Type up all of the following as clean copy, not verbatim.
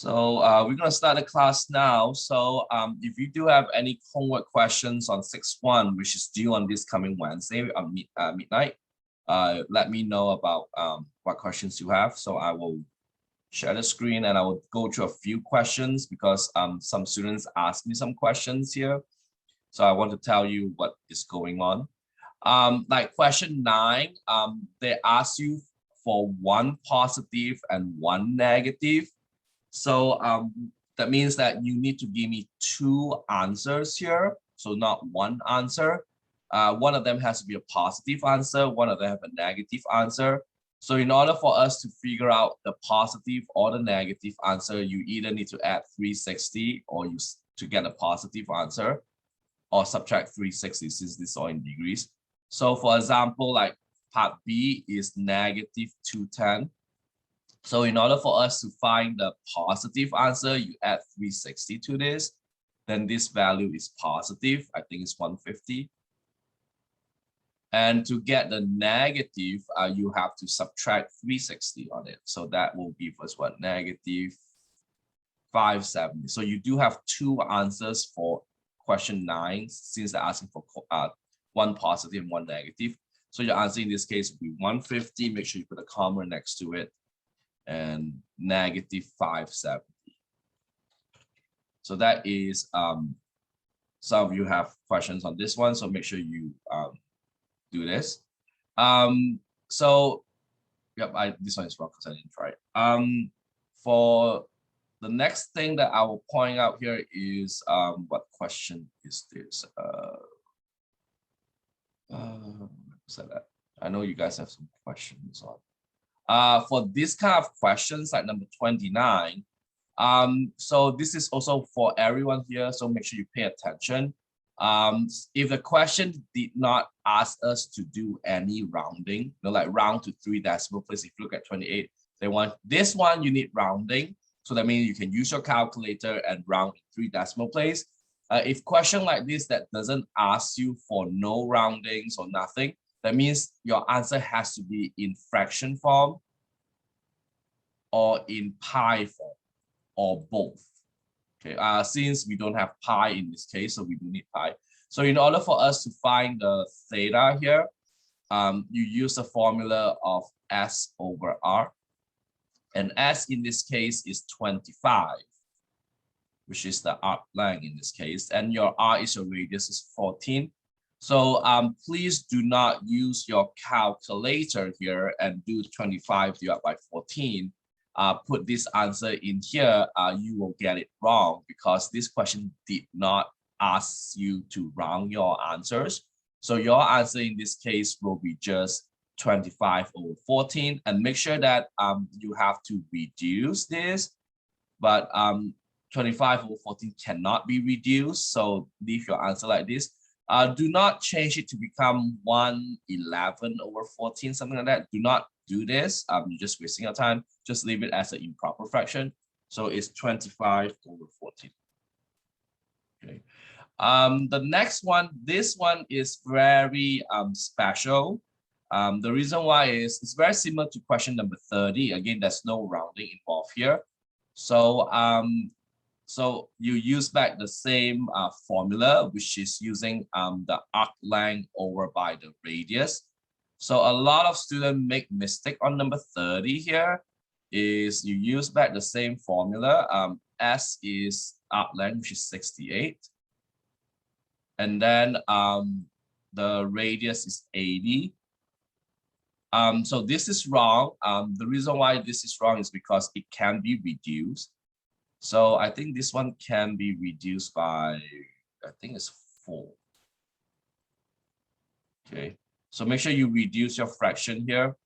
We're gonna start the class now. If you do have any homework questions on 6-1, which is due on this coming Wednesday on midnight, let me know about what questions you have. So I will share the screen and I will go through a few questions because some students asked me some questions here. So I want to tell you what is going on. Like question 9, they ask you for one positive and one negative. So that means that you need to give me 2 answers here. So not one answer. One of them has to be a positive answer. One of them have a negative answer. So in order for us to figure out the positive or the negative answer, you either need to add 360 or use to get a positive answer, or subtract 360 since this is all in degrees. So for example, like part B is negative 210. So in order for us to find the positive answer, you add 360 to this, then this value is positive. I think it's 150. And to get the negative, you have to subtract 360 on it. So that will give us what? Negative 570. So you do have 2 answers for question 9, since they're asking for one positive and one negative. So your answer in this case will be 150. Make sure you put a comma next to it, and negative 570. So that is some of you have questions on this one, so make sure you do this. This one is wrong because I didn't try it. For the next thing that I will point out here is what question is this? I know you guys have some questions on. For this kind of questions, like number 29, so this is also for everyone here, so make sure you pay attention. If the question did not ask us to do any rounding, like round to 3 decimal places, if you look at 28, they want this one, you need rounding. So that means you can use your calculator and round in 3 decimal places. If question like this that doesn't ask you for no roundings or nothing, that means your answer has to be in fraction form or in pi form or both. Okay, since we don't have pi in this case, so we do need pi. So in order for us to find the theta here, you use the formula of S over R. And S in this case is 25, which is the arc length in this case. And your R is your radius is 14. So please do not use your calculator here and do 25 divided by 14. Put this answer in here, you will get it wrong because this question did not ask you to round your answers. So your answer in this case will be just 25 over 14, and make sure that you have to reduce this, but 25 over 14 cannot be reduced, so leave your answer like this. Do not change it to become 111 over 14, something like that. Do not do this. You're just wasting your time. Just leave it as an improper fraction. So it's 25 over 14. Okay. The next one, this one is very special. The reason why is it's very similar to question number 30. Again, there's no rounding involved here. So so you use back the same formula, which is using the arc length over by the radius. So a lot of students make mistake on number 30 here, is you use back the same formula. S is arc length, which is 68. And then the radius is 80. So this is wrong. The reason why this is wrong is because it can be reduced. So I think this one can be reduced by, I think it's 4. Okay, so make sure you reduce your fraction here.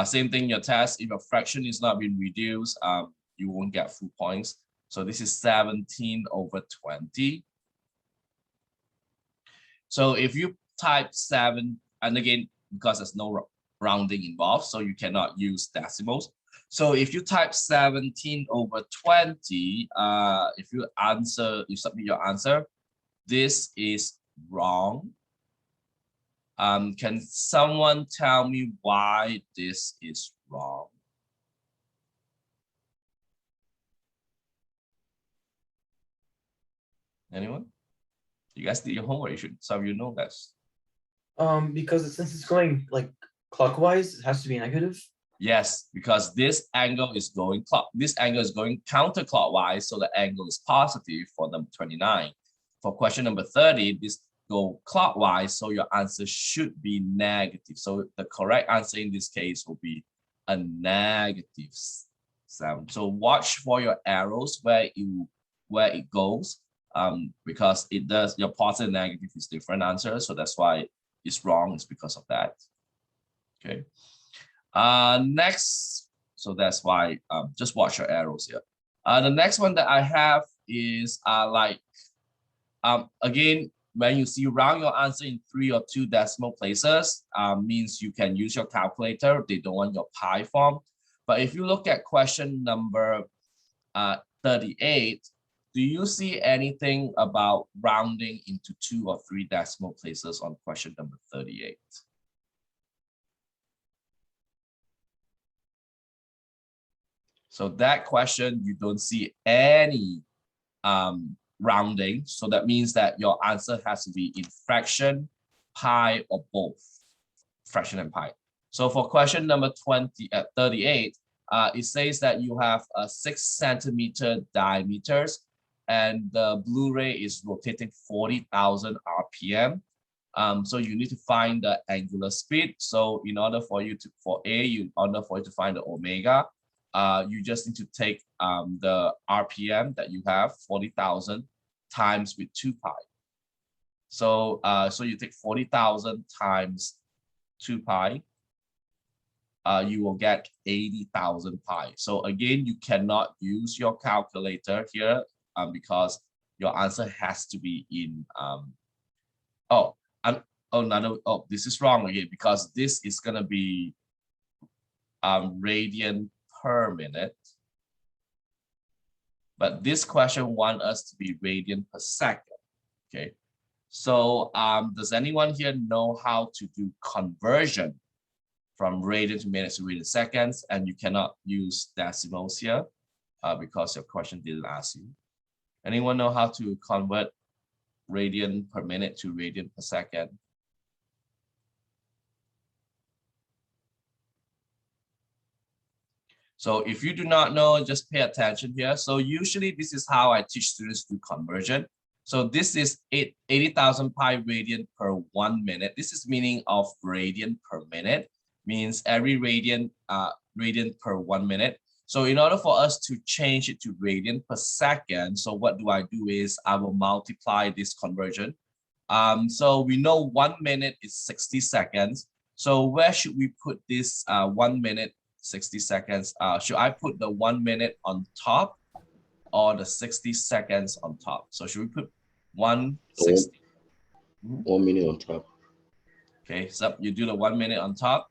Same thing in your test. If your fraction is not being reduced, you won't get full points. So this is 17 over 20. So if you type 7, and again, because there's no rounding involved, so you cannot use decimals. So if you type 17 over 20, if you submit your answer, this is wrong. Can someone tell me why this is wrong? Anyone? You guys did your homework. You should, some of you know that. Because since it's going like clockwise, it has to be negative. Yes, because this angle is going counterclockwise, so the angle is positive for number 29. For question number 30, this go clockwise, so your answer should be negative. So the correct answer in this case will be a negative 7. So watch for your arrows where it goes, because it does, your positive and negative is different answers, so that's why it's wrong. It's because of that. Okay. Next, so that's why just watch your arrows here. The next one that I have is again, when you see round your answer in 3 or 2 decimal places, means you can use your calculator. They don't want your pi form. But if you look at question number 38, do you see anything about rounding into 2 or 3 decimal places on question number 38? So that question, you don't see any rounding. So that means that your answer has to be in fraction, pi, or both, fraction and pi. So for question number 38, it says that you have a 6 centimeter diameters and the Blu-ray is rotating 40,000 RPM. So you need to find the angular speed. So in order for you to, in order for you to find the omega, you just need to take the RPM that you have, 40,000 times with 2 pi. So so you take 40,000 times 2 pi, you will get 80,000 pi. So again, you cannot use your calculator here because your answer has to be in this is wrong again, because this is going to be radian per minute, but this question wants us to be radian per second. Okay, so does anyone here know how to do conversion from radian to minutes to radian seconds? And you cannot use decimals here because your question didn't ask you. Anyone know how to convert radian per minute to radian per second? So if you do not know, just pay attention here. So usually this is how I teach students to do conversion. So this is 80,000 pi radian per 1 minute. This is meaning of radian per minute, means every radian per 1 minute. So in order for us to change it to radian per second, so what do I do is I will multiply this conversion. So we know 1 minute is 60 seconds. So where should we put this 1 minute 60 seconds? Should I put the 1 minute on top or the 60 seconds on top? So should we put 160? 1 minute on top. Okay, so you do the 1 minute on top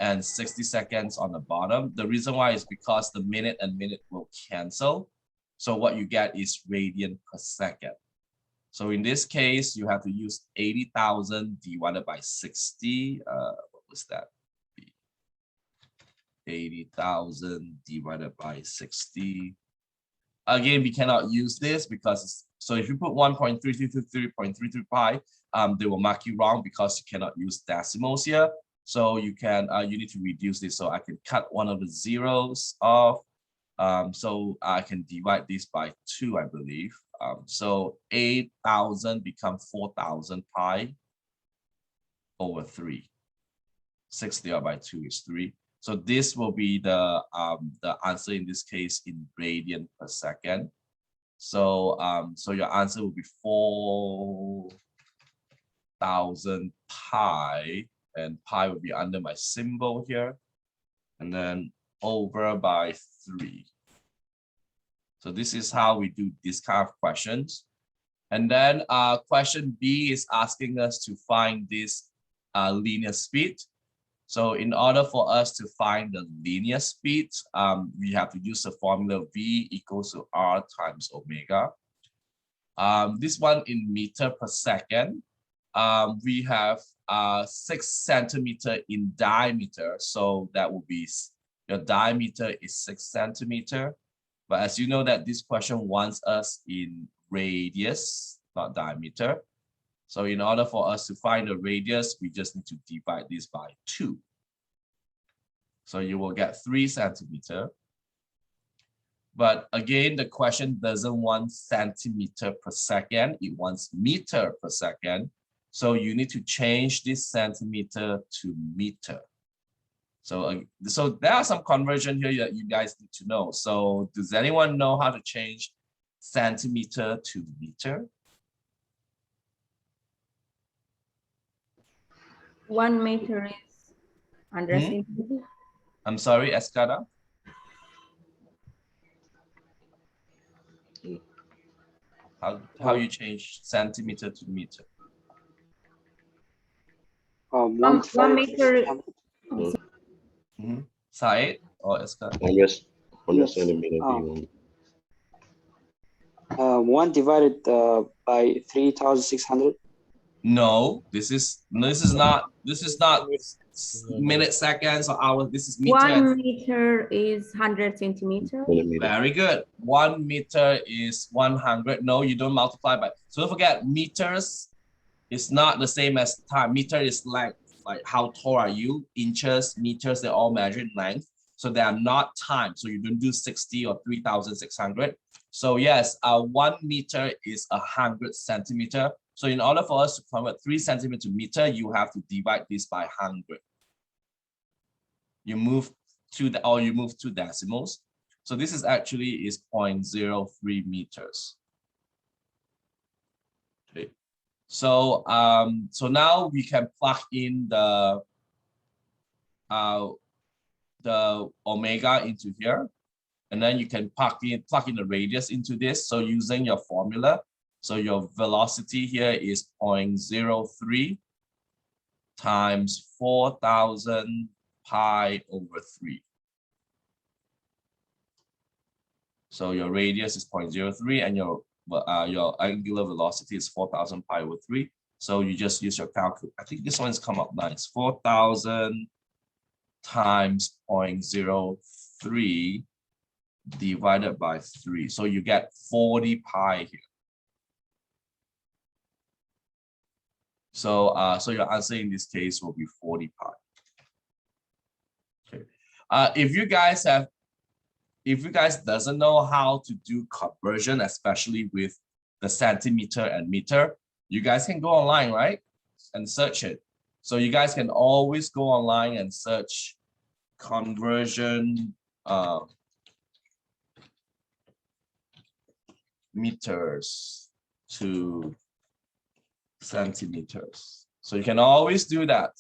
and 60 seconds on the bottom. The reason why is because the minute and minute will cancel. So what you get is radian per second. So in this case, you have to use 80,000 divided by 60. What was that? 80,000 divided by 60. Again, we cannot use this because, so if you put 1.3333.33 pi, they will mark you wrong because you cannot use decimals here. So you can, you need to reduce this. So I can cut one of the zeros off. So I can divide this by 2, I believe. So 8,000 become 4,000 pi over 3. 6 divided by 2 is 3. So this will be the answer in this case in radian per second. So so your answer will be 4,000 pi, and pi will be under my symbol here, and then over by 3. So this is how we do this kind of questions. And then question B is asking us to find this linear speed. So in order for us to find the linear speed, we have to use the formula V equals to R times omega. This one in meter per second. We have 6 centimeter in diameter. So that will be, your diameter is 6 centimeter. But as you know that this question wants us in radius, not diameter. So in order for us to find the radius, we just need to divide this by 2. So you will get 3 centimeter. But again, the question doesn't want centimeter per second, it wants meter per second. So you need to change this centimeter to meter. So there are some conversion here that you guys need to know. So does anyone know how to change centimeter to meter? 1 meter is 100 centimeters. I'm sorry, Escada? How you change centimeter to meter? 1 meter. Said or Escada? 100 centimeter. 1 divided by 3,600. No, this is not minutes, seconds, or hours. This is meter. 1 meter is 100 centimeters. Very good. 1 meter is 100. No, you don't multiply by. So don't forget, meters is not the same as time. Meter is length, like how tall are you? Inches, meters, they all measure in length. So they are not time. So you don't do 60 or 3,600. So yes, 1 meter is 100 centimeter. So in order for us to convert 3 centimeter to meter, you have to divide this by 100. You move to the, or you move 2 decimals. So this is actually 0.03 meters. Okay. So so now we can plug in the omega into here, and then you can plug in the radius into this. So using your formula, so your velocity here is 0.03 times 4,000 pi over 3. So your radius is 0.03 and your angular velocity is 4,000 pi over 3. So you just use your calculator. I think this one's come up nice. 4,000 times 0.03 divided by 3. So you get 40 pi here. So so your answer in this case will be 40 pi. Okay. If you guys doesn't know how to do conversion, especially with the centimeter and meter, you guys can go online, right? And search it. So you guys can always go online and search conversion meters to centimeters. So you can always do that,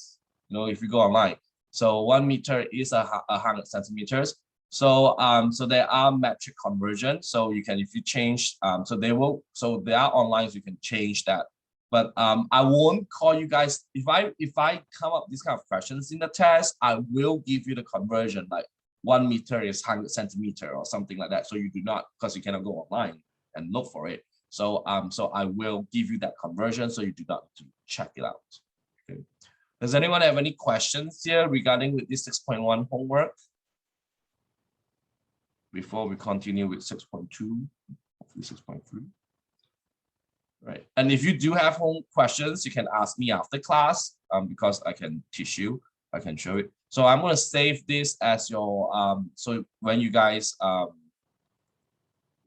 you know, if you go online. So 1 meter is 100 centimeters. So so there are metric conversion. So you can, if you change, so they are online, so you can change that. But I won't call you guys, if I come up these kind of questions in the test, I will give you the conversion, like 1 meter is 100 centimeter or something like that. So you do not, because you cannot go online and look for it. So so I will give you that conversion, so you do not need to check it out. Okay. Does anyone have any questions here regarding with this 6.1 homework before we continue with 6.2, hopefully 6.3? Right. And if you do have home questions, you can ask me after class, because I can teach you, I can show it. So I'm going to save this as your so when you guys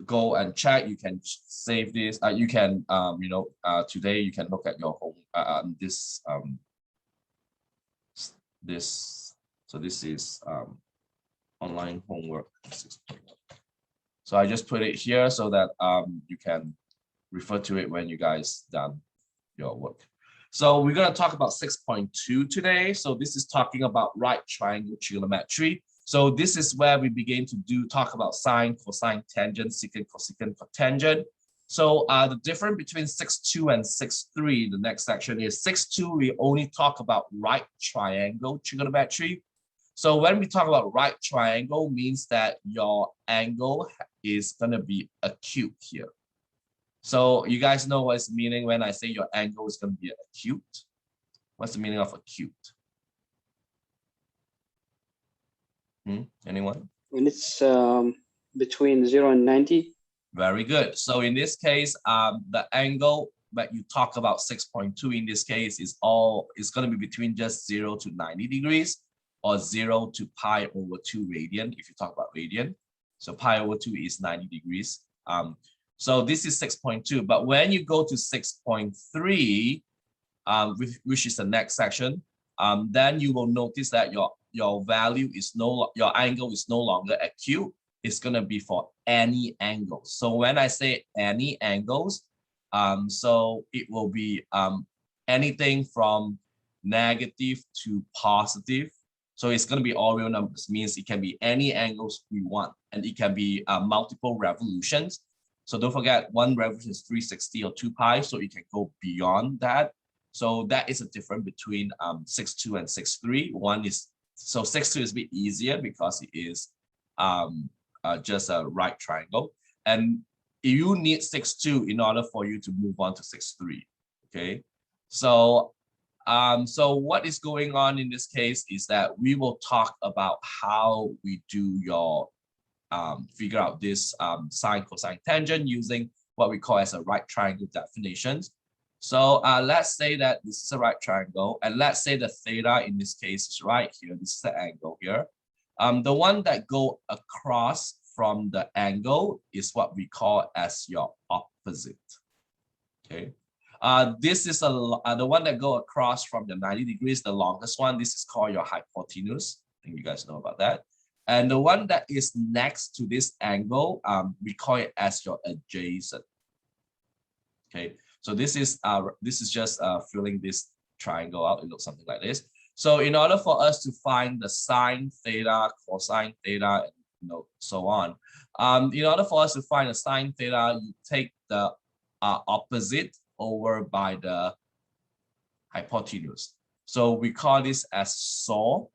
go and check, you can save this. You can you know, today you can look at your home this so this is online homework 6.1. So I just put it here so that you can refer to it when you guys done your work. So we're going to talk about 6.2 today. So this is talking about right triangle trigonometry. So this is where we begin to talk about sine, cosine, tangent, secant, cosecant, cotangent. So the difference between 6.2 and 6.3, the next section is 6.2, we only talk about right triangle trigonometry. So when we talk about right triangle, means that your angle is going to be acute here. So you guys know what's the meaning when I say your angle is going to be acute? What's the meaning of acute? Anyone? When it's between 0 and 90. Very good. So in this case, the angle that you talk about 6.2 in this case is going to be between just 0 to 90 degrees or 0 to pi over 2 radian if you talk about radian. So pi over 2 is 90 degrees. So this is 6.2, but when you go to 6.3, which is the next section, then you will notice that your value is your angle is no longer acute. It's going to be for any angle. So when I say any angles, so it will be anything from negative to positive. So it's going to be all real numbers, means it can be any angles we want, and it can be multiple revolutions. So don't forget, one revolution is 360 or 2 pi, so it can go beyond that. So that is a difference between 6.2 and 6.3. One is, so 6.2 is a bit easier because it is just a right triangle. And you need 6.2 in order for you to move on to 6.3. Okay, so so what is going on in this case is that we will talk about how we do your figure out this sine, cosine, tangent using what we call as a right triangle definitions. So let's say that this is a right triangle, and let's say the theta in this case is right here. This is the angle here. The one that go across from the angle is what we call as your opposite. Okay. This is the one that go across from the 90 degrees, the longest one. This is called your hypotenuse. I think you guys know about that. And the one that is next to this angle, we call it as your adjacent. Okay, so this is just filling this triangle out. It looks something like this. So in order for us to find the sine theta, cosine theta, and so on, in order for us to find the sine theta, you take the opposite over by the hypotenuse. So we call this as SO.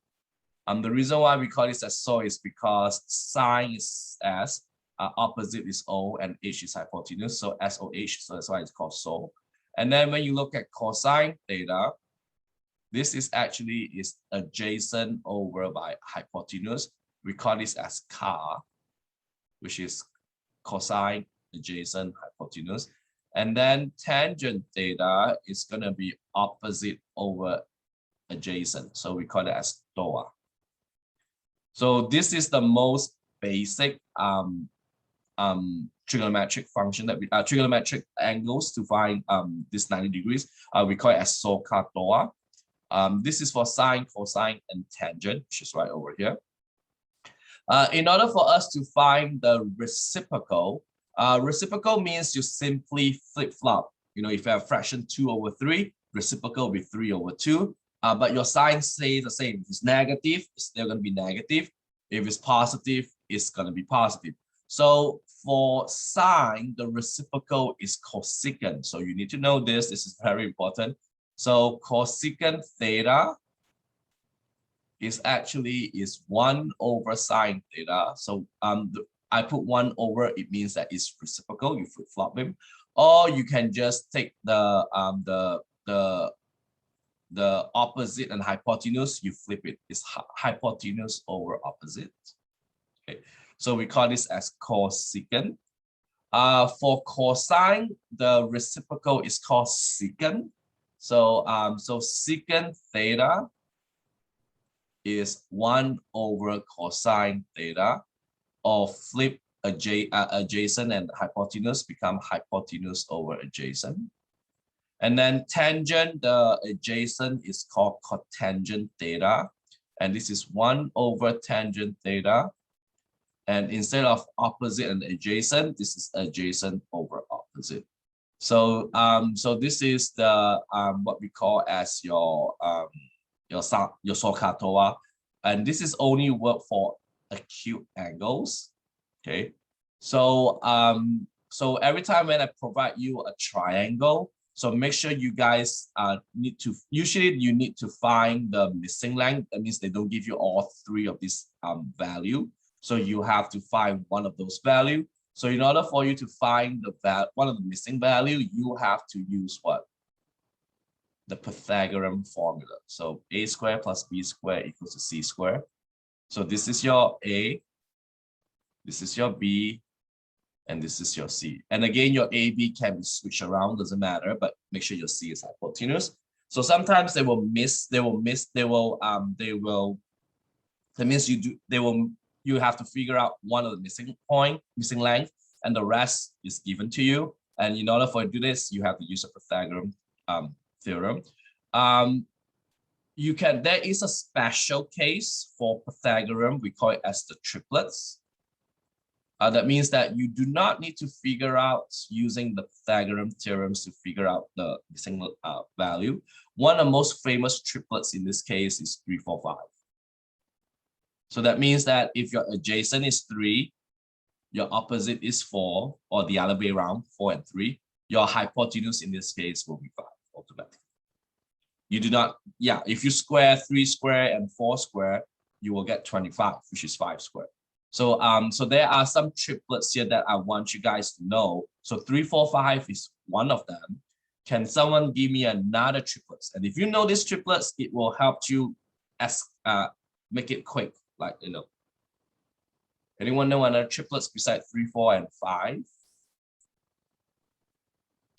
The reason why we call this as SO is because sine is S, opposite is O, and H is hypotenuse. So SOH, so that's why it's called SO. And then when you look at cosine theta, this is actually adjacent over by hypotenuse. We call this as CA, which is cosine adjacent hypotenuse. And then tangent theta is going to be opposite over adjacent. So we call it as TOA. So this is the most basic trigonometric function that we trigonometric angles to find this 90 degrees. We call it as SOHCAHTOA. TOA. This is for sine, cosine, and tangent, which is right over here. In order for us to find the reciprocal, reciprocal means you simply flip-flop. If you have fraction 2 over 3, reciprocal will be 3 over 2. But your sign stays the same. If it's negative, it's still going to be negative. If it's positive, it's going to be positive. So for sine, the reciprocal is cosecant. So you need to know this. This is very important. So cosecant theta is 1 over sine theta. So I put 1 over, it means that it's reciprocal. You flip-flop them. Or you can just take the opposite and hypotenuse, you flip it. It's hypotenuse over opposite. Okay, so we call this as cosecant. For cosine, the reciprocal is called secant. So so secant theta is 1 over cosine theta, or flip adjacent and hypotenuse become hypotenuse over adjacent. And then tangent, the adjacent is called cotangent theta. And this is 1 over tangent theta. And instead of opposite and adjacent, this is adjacent over opposite. So so this is the what we call as your SOHCAHTOA. And this is only work for acute angles. Okay. So so every time when I provide you a triangle, so make sure you guys usually you need to find the missing length. That means they don't give you all 3 of this value. So you have to find one of those value. So in order for you to find one of the missing value, you have to use what? The Pythagorean formula. So a squared plus b squared equals to c squared. So this is your a, this is your b, and this is your C. And again, your AB can be switched around, doesn't matter, but make sure your C is hypotenuse. So sometimes that means you have to figure out one of the missing length, and the rest is given to you. And in order for you to do this, you have to use a Pythagorean theorem. There is a special case for Pythagorean, we call it as the triplets. That means that you do not need to figure out using the Pythagorean theorems to figure out the missing value. One of the most famous triplets in this case is 3, 4, 5. So that means that if your adjacent is 3, your opposite is 4, or the other way around, 4 and 3, your hypotenuse in this case will be 5 automatically. You do not, if you square 3 square and 4 square, you will get 25, which is 5 square. So, so there are some triplets here that I want you guys to know. So 3, 4, 5 is one of them. Can someone give me another triplets? And if you know these triplets, it will help you make it quick. Like, anyone know another triplets besides 3, 4, and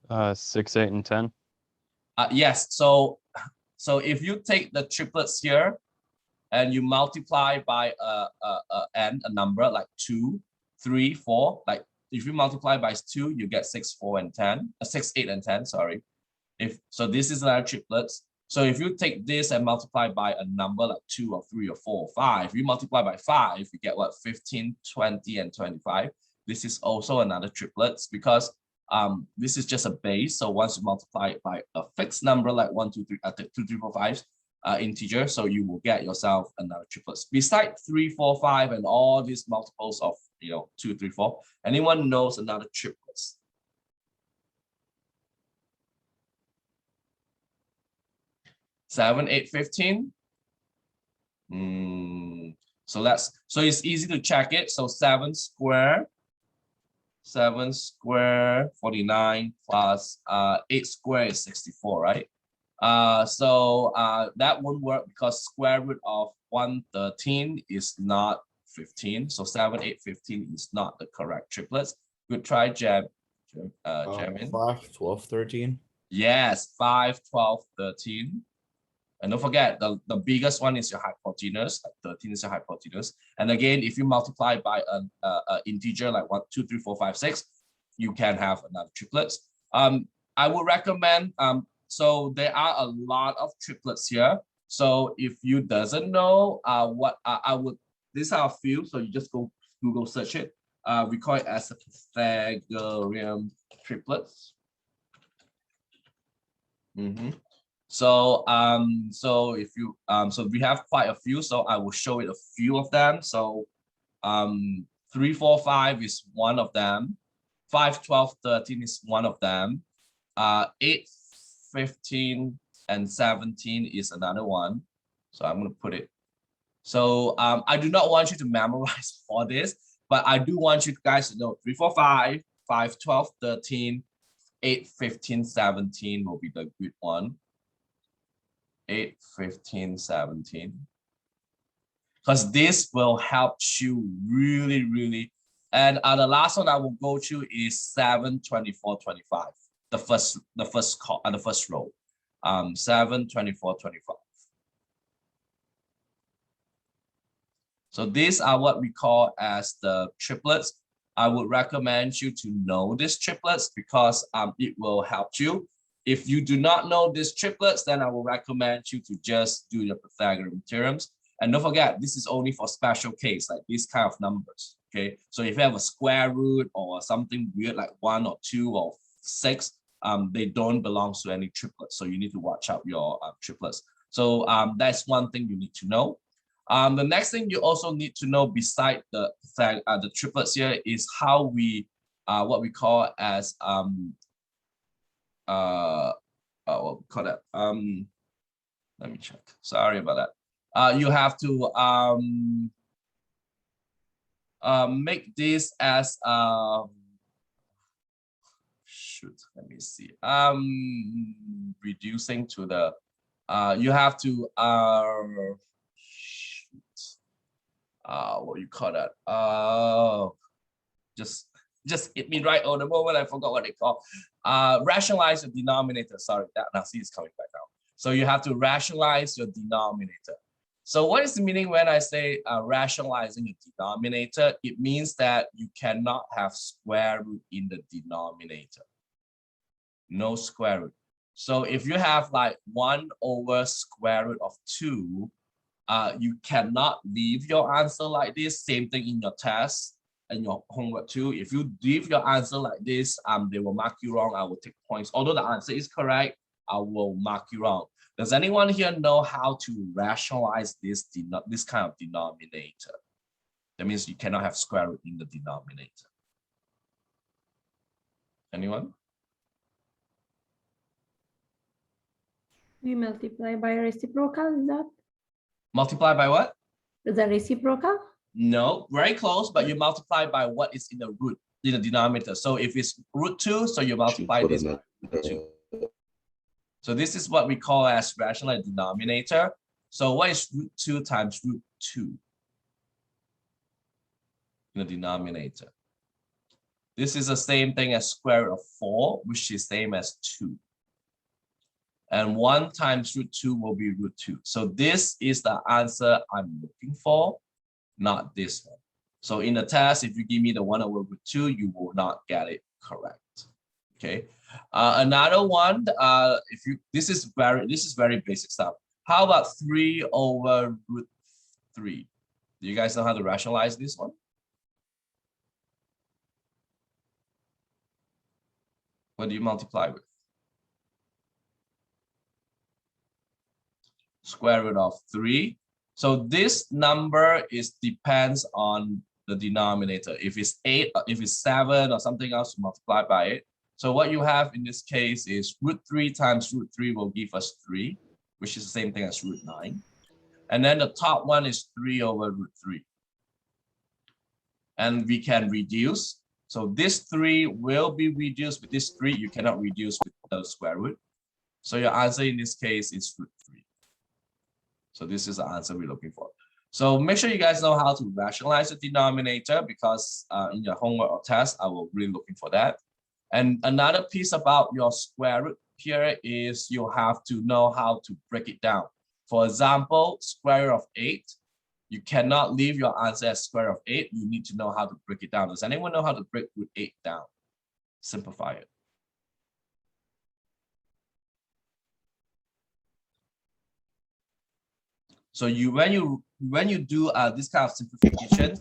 5? 6, 8, and 10. Yes. So if you take the triplets here and you multiply by a number like 2, 3, 4, like if you multiply by 2, you get 6, 4, and 10. 6, 8, and 10. Sorry. So this is another triplets. So if you take this and multiply by a number like 2 or 3 or 4 or 5, you multiply by 5, you get what? 15, 20, and 25. This is also another triplets because this is just a base. So once you multiply it by a fixed number like 1, 2, 3, 4, 5 integer, so you will get yourself another triplets. Besides 3, 4, 5, and all these multiples of 2, 3, 4. Anyone knows another triplets? Seven, 8, 15. So it's easy to check it. So 7 square 49 plus 8 square is 64, right? So that won't work because square root of 113 is not 15. So 7, 8, 15 is not the correct triplets. Good try, Jamin. 5, 12, 13. Yes, 5, 12, 13. And don't forget, the biggest one is your hypotenuse, like 13 is your hypotenuse. And again, if you multiply by an integer like 1, 2, 3, 4, 5, 6, you can have another triplets. I would recommend, so there are a lot of triplets here. So if you doesn't know these are a few, so you just go Google search it. We call it as a Pythagorean triplets. So if you so we have quite a few, so I will show it a few of them. So 3, 4, 5 is one of them. 5, 12, 13 is one of them. 8, 15, and 17 is another one. So I'm going to put it. So I do not want you to memorize all this, but I do want you guys to know 3, 4, 5, 5, 12, 13, 8, 15, 17 will be the good one. 8, 15, 17. Because this will help you really. And the last one I will go to is 7, 24, 25. The first row. 7, 24, 25. So these are what we call as the triplets. I would recommend you to know these triplets because it will help you. If you do not know these triplets, then I will recommend you to just do your Pythagorean theorems. And don't forget, this is only for special case, like these kind of numbers, okay? So if you have a square root or something weird like 1 or 2 or 6, they don't belong to any triplets. So you need to watch out your triplets. So that's one thing you need to know. The next thing you also need to know beside the triplets here is how we, what we call as, what we call that? Let me check. Sorry about that. You have to make this as shoot. Let me see. Reducing to the. You have to shoot. What you call that? Just just hit me right on the moment. I forgot what they call. Rationalize the denominator. Sorry, that now see it's coming back now. So you have to rationalize your denominator. So what is the meaning when I say rationalizing a denominator? It means that you cannot have square root in the denominator. No square root. So if you have like 1 over square root of 2, you cannot leave your answer like this. Same thing in your test and your homework too. If you leave your answer like this, they will mark you wrong. I will take points. Although the answer is correct, I will mark you wrong. Does anyone here know how to rationalize this kind of denominator? That means you cannot have square root in the denominator. Anyone? We multiply by reciprocal, is that? Multiply by what? Is that reciprocal? No, very close, but you multiply by what is in the root, in the denominator. So if it's root 2, so you multiply this by root 2. So this is what we call as rational denominator. So what is root 2 times root 2 in the denominator? This is the same thing as square root of 4, which is same as 2. And 1 times root 2 will be root 2. So this is the answer I'm looking for, not this one. So in the test, if you give me the 1 over root 2, you will not get it correct. Okay. Another one, this is very basic stuff. How about 3 over root 3? Do you guys know how to rationalize this one? What do you multiply with? Square root of 3. So this number depends on the denominator. If it's 8, if it's 7 or something else, you multiply by it. So what you have in this case is root 3 times root 3 will give us 3, which is the same thing as root 9. And then the top one is 3 over root 3. And we can reduce. So this 3 will be reduced with this 3. You cannot reduce with the square root. So your answer in this case is root 3. So this is the answer we're looking for. So make sure you guys know how to rationalize the denominator, because in your homework or test, I will be looking for that. And another piece about your square root here is you have to know how to break it down. For example, square root of 8, you cannot leave your answer as square root of 8. You need to know how to break it down. Does anyone know how to break root 8 down? Simplify it. So when you do this kind of simplification,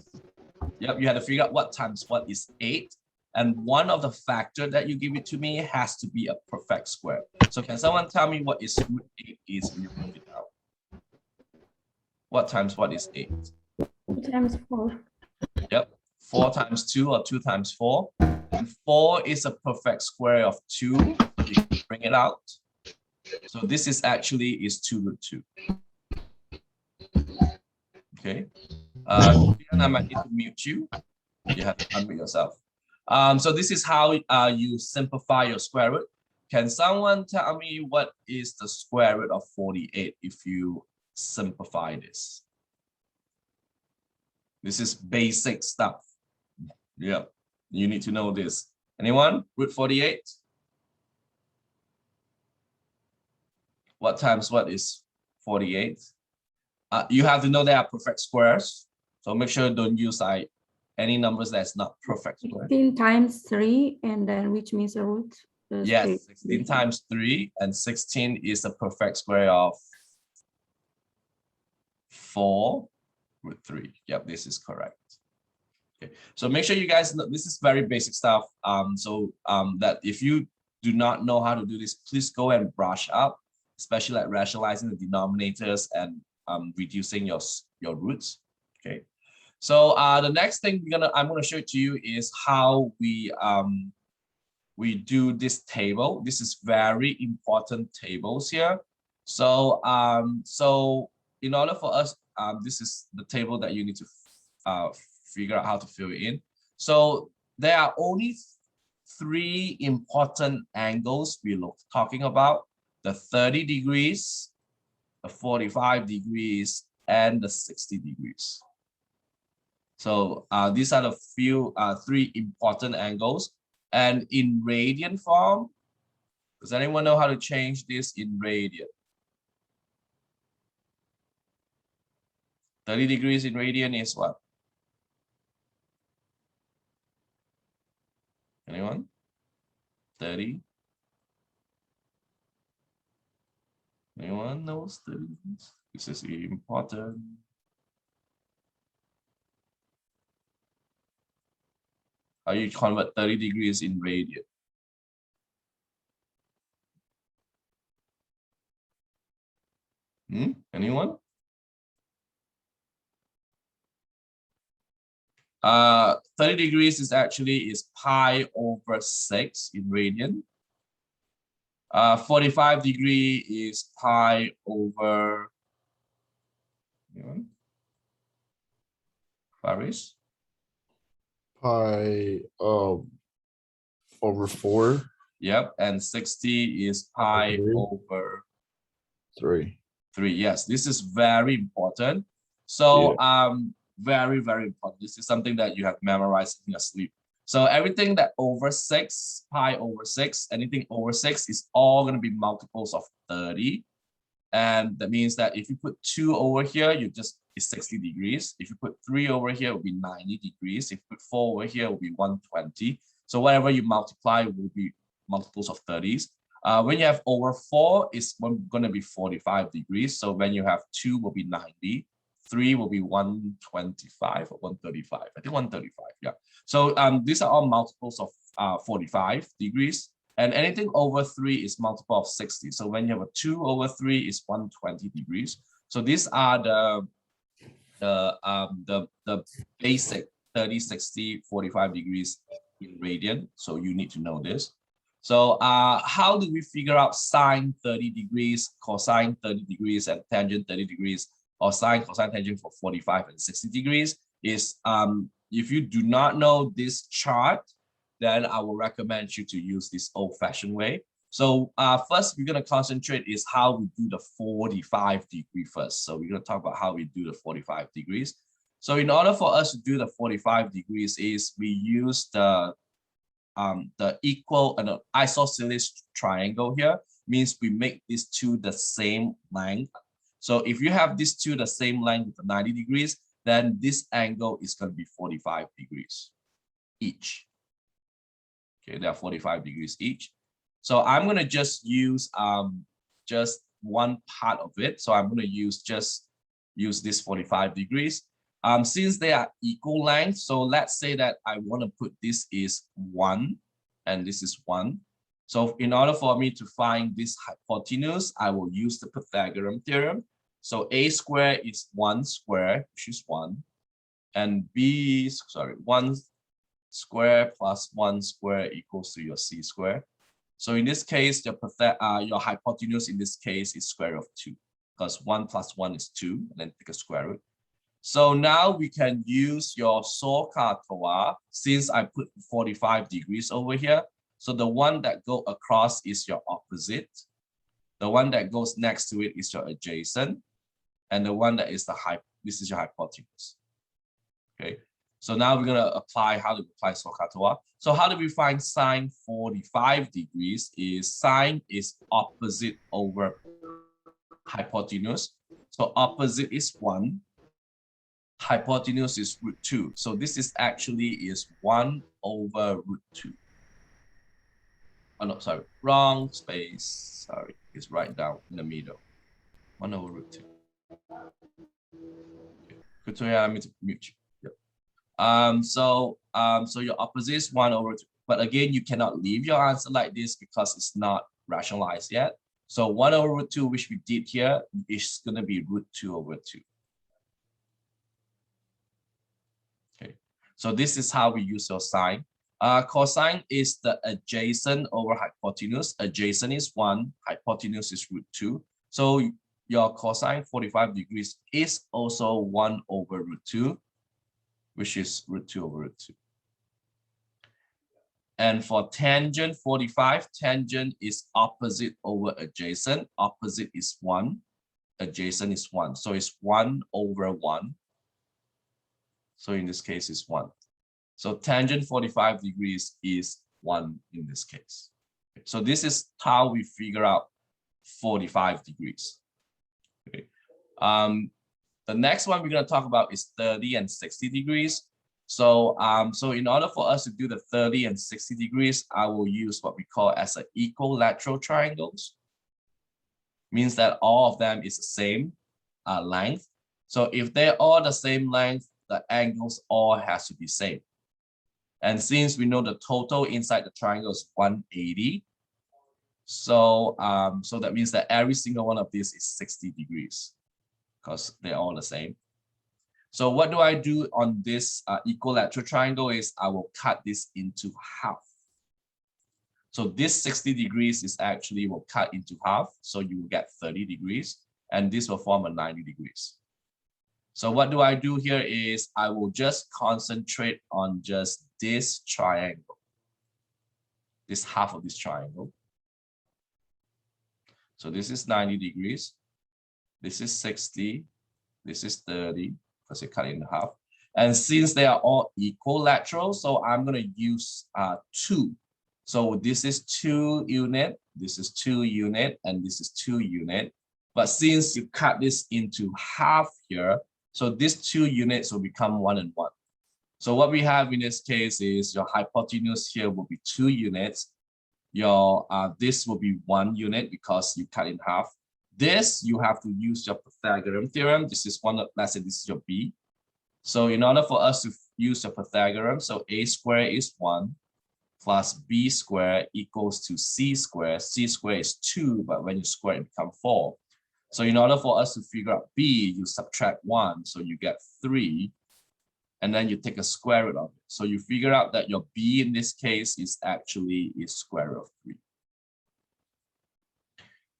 yep, you have to figure out what times what is 8. And one of the factor that you give it to me has to be a perfect square. So can someone tell me what is root 8 is when you break it out? What times what is 8? 2 times 4. Yep, 4 times 2 or 2 times 4. And 4 is a perfect square of 2. You can bring it out. So this is actually 2 root 2. Okay. I might need to mute you. You have to unmute yourself. So this is how you simplify your square root. Can someone tell me what is the square root of 48 if you simplify this? This is basic stuff. Yeah, you need to know this. Anyone? Root 48? What times what is 48? You have to know they are perfect squares. So make sure don't use like any numbers that's not perfect square. 16 times 3, and then which means a root. Yes, 16 times 3, and 16 is a perfect square of 4 root 3. Yep, this is correct. Okay, so make sure you guys know this is very basic stuff. That if you do not know how to do this, please go and brush up, especially like rationalizing the denominators and reducing your roots. Okay, so the next thing I'm gonna show it to you is how we do this table. This is very important tables here. So in order for us, this is the table that you need to figure out how to fill it in. So there are only 3 important angles we're talking about: the 30 degrees, the 45 degrees, and the 60 degrees. So these are the three important angles. And in radian form, does anyone know how to change this in radian? 30 degrees in radian is what? Anyone? 30? Anyone knows 30 degrees? This is important. How you convert 30 degrees in radian? Anyone? 30 degrees is actually pi over 6 in radian. 45 degree is pi over Faris? Pi over 4. Yep, and 60 is pi Okay. over 3. 3. Yes, this is very important. So very, very important. This is something that you have memorized in your sleep. So everything that over 6, pi over 6, anything over 6 is all going to be multiples of 30. And that means that if you put 2 over here, it's 60 degrees. If you put 3 over here, it will be 90 degrees. If you put 4 over here, it will be 120. So whatever you multiply will be multiples of 30s. When you have over 4, it's going to be 45 degrees. So when you have 2, will be 90. 3 will be 125 or 135. I think 135. Yeah. So these are all multiples of 45 degrees. And anything over 3 is multiple of 60. So when you have a 2 over 3 is 120 degrees. So these are the basic 30, 60, 45 degrees in radian. So you need to know this. So how do we figure out sine 30 degrees, cosine 30 degrees, and tangent 30 degrees, or sine, cosine, tangent for 45 and 60 degrees? Is if you do not know this chart, then I will recommend you to use this old-fashioned way. So first, we're going to concentrate is how we do the 45 degree first. So we're going to talk about how we do the 45 degrees. So in order for us to do the 45 degrees is we use the equal and isosceles triangle here, means we make these two the same length. So if you have these two the same length with 90 degrees, then this angle is going to be 45 degrees each. Okay, they are 45 degrees each. So I'm going to just use just one part of it. So I'm going to use this 45 degrees. Since they are equal length, so let's say that I want to put this is 1 and this is 1. So in order for me to find this hypotenuse, I will use the Pythagorean theorem. So a square is 1 square, which is 1, and 1 square plus 1 square equals to your c square. So in this case, your hypotenuse in this case is square root of 2, because 1 plus 1 is 2, and then take a square root. So now we can use your SOHCAHTOA, since I put 45 degrees over here. So the one that go across is your opposite. The one that goes next to it is your adjacent. And the one that is this is your hypotenuse. Okay. So now we're going to apply how to apply SOHCAHTOA. So how do we find sine 45 degrees? Is sine is opposite over hypotenuse. So opposite is 1. Hypotenuse is root 2. So this is actually is 1 over root 2. Oh no, sorry, wrong space. Sorry, it's right down in the middle. 1 over root 2. Okay. Good to hear. I need to mute you. So your opposite is 1 over 2. But again, you cannot leave your answer like this because it's not rationalized yet. So 1 over root 2, which we did here, is going to be root 2 over 2. Okay, so this is how we use your sine. Cosine is the adjacent over hypotenuse. Adjacent is 1, hypotenuse is root 2. So your cosine 45 degrees is also 1 over root 2, which is root 2 over root 2. And for tangent 45, tangent is opposite over adjacent. Opposite is 1, adjacent is 1. So it's 1 over 1. So in this case, it's 1. So tangent 45 degrees is 1 in this case. So this is how we figure out 45 degrees. Okay. The next one we're going to talk about is 30 and 60 degrees. So, so in order for us to do the 30 and 60 degrees, I will use what we call as an equilateral triangles. Means that all of them is the same length. So if they're all the same length, the angles all has to be same. And since we know the total inside the triangle is 180, so so that means that every single one of these is 60 degrees because they're all the same. So what do I do on this equilateral triangle is I will cut this into half. So this 60 degrees is actually will cut into half. So you will get 30 degrees and this will form a 90 degrees. So what do I do here is I will just concentrate on just this triangle, this half of this triangle. So this is 90 degrees. This is 60. This is 30 because you cut it in half. And since they are all equilateral, so I'm going to use 2. So this is 2 unit, this is 2 unit, and this is 2 unit. But since you cut this into half here, so these 2 units will become 1 and 1. So what we have in this case is your hypotenuse here will be 2 units. Your this will be 1 unit because you cut in half. This you have to use your Pythagorean theorem. This is one of, let's say this is your B. So in order for us to use your Pythagorean, so a squared is 1 plus b squared equals to c squared. C squared is 2, but when you square it becomes 4. So in order for us to figure out b, you subtract 1, so you get 3, and then you take a square root of it. So you figure out that your b in this case is actually square root of 3.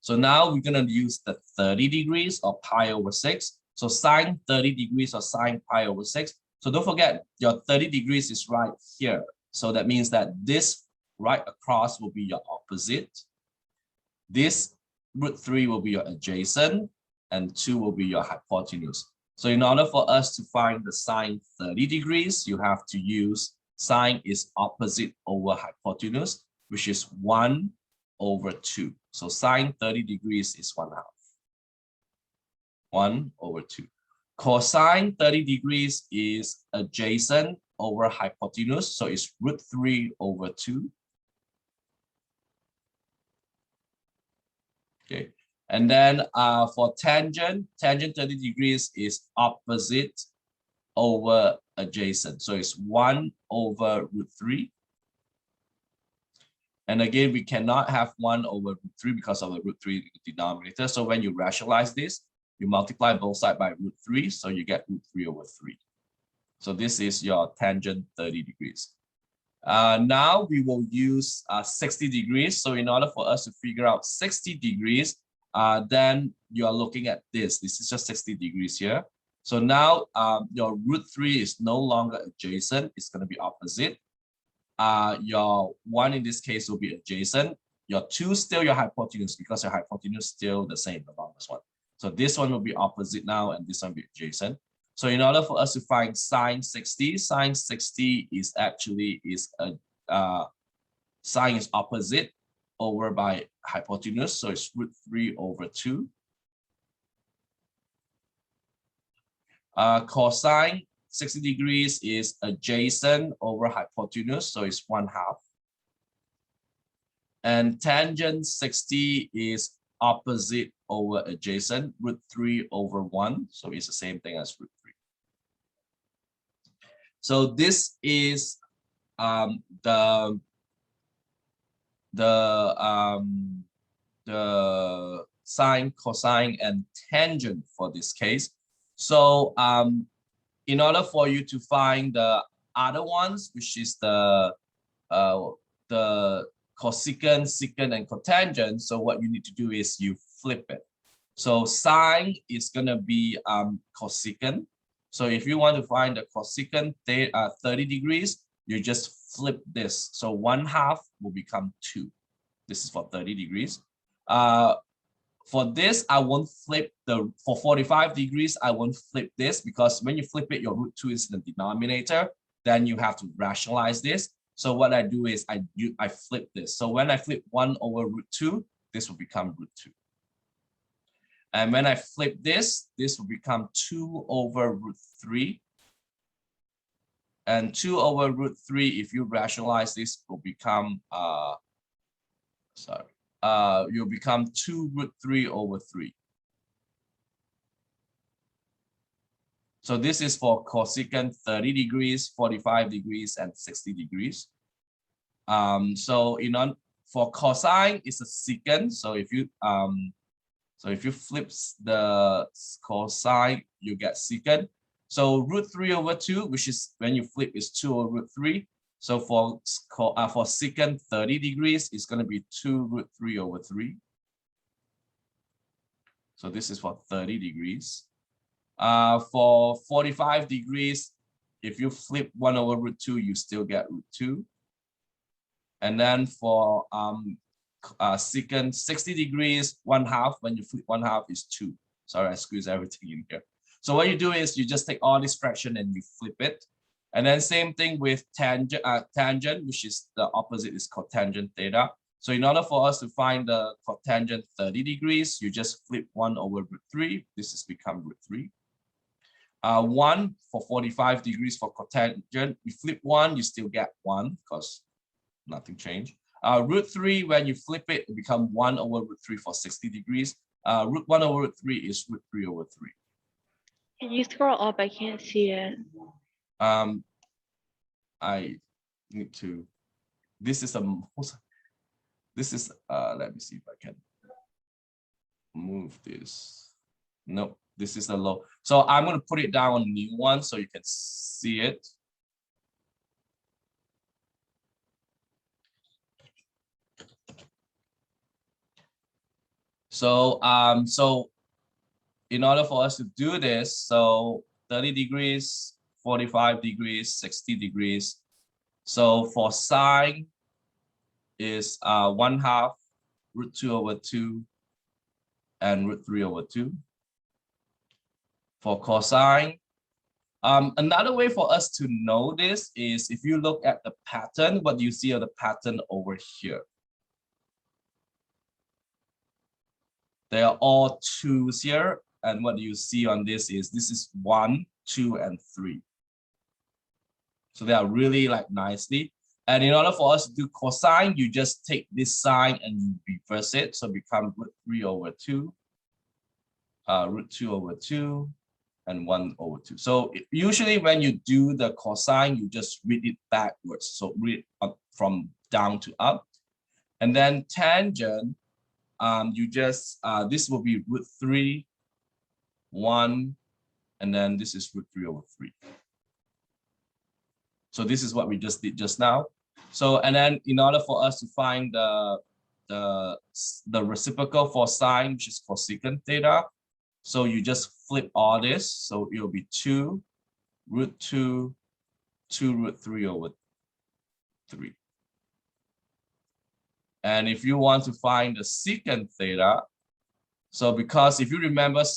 So now we're going to use the 30 degrees or pi over 6. So sine 30 degrees or sine pi over 6. So don't forget your 30 degrees is right here. So that means that this right across will be your opposite. This √3 will be your adjacent and 2 will be your hypotenuse. So in order for us to find the sine 30 degrees, you have to use sine is opposite over hypotenuse, which is 1 over 2. So sine 30 degrees is 1/2. 1 over 2. Cosine 30 degrees is adjacent over hypotenuse, so it's √3 over 2. Okay, and then for tangent 30 degrees is opposite over adjacent, so it's 1 over √3. And again, we cannot have 1 over √3 because of the √3 denominator. So when you rationalize this, you multiply both sides by √3, so you get √3 over 3. So this is your tangent 30 degrees. Now we will use 60 degrees. So in order for us to figure out 60 degrees, then you are looking at this. This is just 60 degrees here. So now your √3 is no longer adjacent. It's going to be opposite. Your 1 in this case will be adjacent. Your 2 still your hypotenuse because your hypotenuse is still the same, the longest one. So this one will be opposite now and this one will be adjacent. So in order for us to find sine 60 is actually sine is opposite over by hypotenuse. So it's √3 over 2. Cosine 60 degrees is adjacent over hypotenuse, so it's 1/2. And tangent 60 is opposite over adjacent, √3 over 1, so it's the same thing as √3. So this is the sine, cosine, and tangent for this case. So in order for you to find the other ones, which is the cosecant, secant, and cotangent, so what you need to do is you flip it. So sine is going to be cosecant. So if you want to find the cosecant 30 degrees, you just flip this. So 1/2 will become 2. This is for 30 degrees. For this, I won't flip for 45 degrees, I won't flip this because when you flip it, your root 2 is in the denominator, then you have to rationalize this. So what I do is I flip this. So when I flip 1 over root 2, this will become root 2. And when I flip this will become 2 over root 3. And 2 over root 3, if you rationalize this, will become, you'll become 2 root 3 over 3. So this is for cosecant 30 degrees, 45 degrees, and 60 degrees. So for cosine, it's a secant. So if you flip the cosine, you get secant. So root 3 over 2, which is when you flip is 2 over root 3. So for secant 30 degrees, it's going to be 2 root 3 over 3. So this is for 30 degrees. For 45 degrees, if you flip 1 over root 2, you still get root 2. And then for secant 60 degrees, 1/2, when you flip 1/2 is 2. Sorry, I squeeze everything in here. So what you do is you just take all this fraction and you flip it. And then same thing with tangent, which is the opposite is cotangent theta. So in order for us to find the cotangent 30 degrees, you just flip 1 over root 3. This has become root 3. 1 for 45 degrees for cotangent. You flip 1, you still get 1 because nothing changed. Root 3, when you flip it, it becomes 1 over root 3 for 60 degrees. Root 1 over root 3 is root 3 over 3. Can you scroll up? I can't see it. I need to, this is let me see if I can move this. Nope, this is the low. So I'm going to put it down on a new one so you can see it. So, in order for us to do this, so 30 degrees, 45 degrees, 60 degrees. So for sine is 1/2 root 2 over 2 and root 3 over 2. For cosine, another way for us to know this is if you look at the pattern, what do you see of the pattern over here? They are all 2's here. And what you see on this is 1, 2, and 3. So they are really like nicely. And in order for us to do cosine, you just take this sign and you reverse it. So become root 3 over 2, root 2 over 2, and 1 over 2. So usually when you do the cosine, you just read it backwards. So read up from down to up. And then tangent, you just, this will be root 3, 1, and then this is root 3 over 3. So this is what we just did just now. So, and then in order for us to find the reciprocal for sine, which is cosecant theta, so you just flip all this. So it will be 2 root 2, 2 root 3 over 3. And if you want to find the secant theta, so because if you remember, if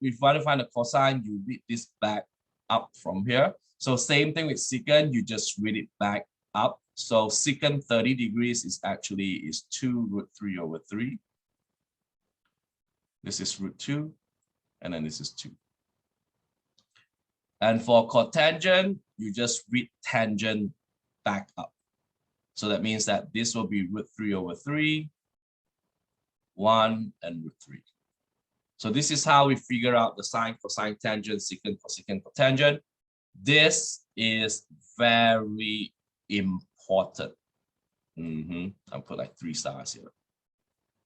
you want to find the cosine, you read this back up from here. So same thing with secant, you just read it back up. So secant 30 degrees is 2 root 3 over 3. This is root 2, and then this is 2. And for cotangent, you just read tangent back up. So that means that this will be root 3 over 3, 1, and root 3. So this is how we figure out the sine, cosine, tangent, secant, cosecant, cotangent. This is very important. I'll put like 3 stars here.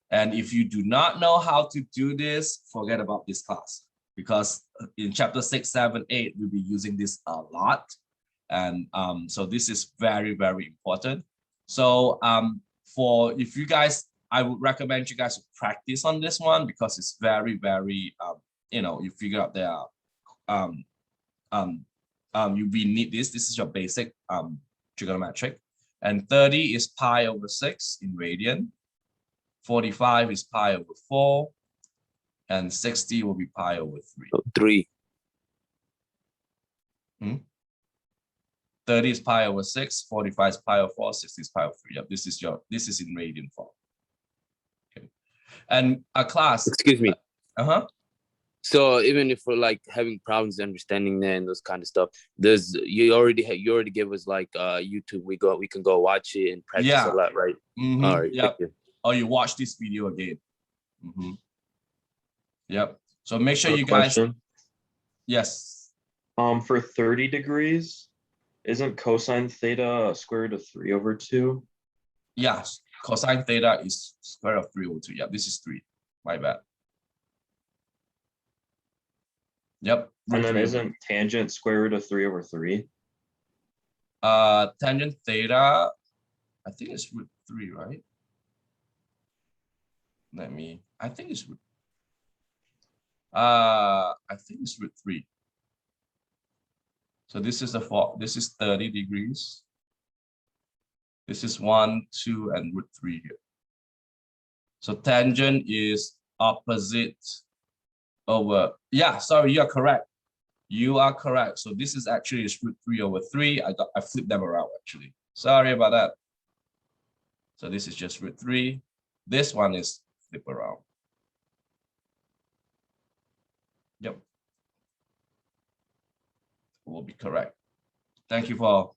And if you do not know how to do this, forget about this class, because in chapter 6, 7, 8, we'll be using this a lot. And so this is very, very important. So if you guys, I would recommend you guys to practice on this one because it's very, very, you figure out there, you really need this. This is your basic trigonometric. And 30 is pi over 6 in radian. 45 is pi over 4. And 60 will be pi over 3. So 3. 30 is pi over 6, 45 is pi over 4, 60 is pi over 3. Yep, this is in radian form. Okay. And a class. Excuse me. Uh-huh. So even if we're like having problems understanding that and those kind of stuff, you already gave us like YouTube. We can go watch it and practice a lot, right? All right. Yep. Or you watch this video again. Yep. So make sure you guys. Question. Yes. For 30 degrees, isn't cosine theta square root of 3 over 2? Yes. Cosine theta is square root of 3 over 2. Yeah, this is 3. My bad. Yep. And then isn't tangent square root of 3 over 3? Tangent theta, I think it's root 3, right? I think it's root. I think it's root 3. So this is this is 30 degrees. This is 1, 2, and root 3 here. So tangent is opposite over, yeah, sorry, you're correct. You are correct. So this is actually root 3 over 3. I flipped them around actually. Sorry about that. So this is just root 3. This one is flip around. Yep. Will be correct. Thank you for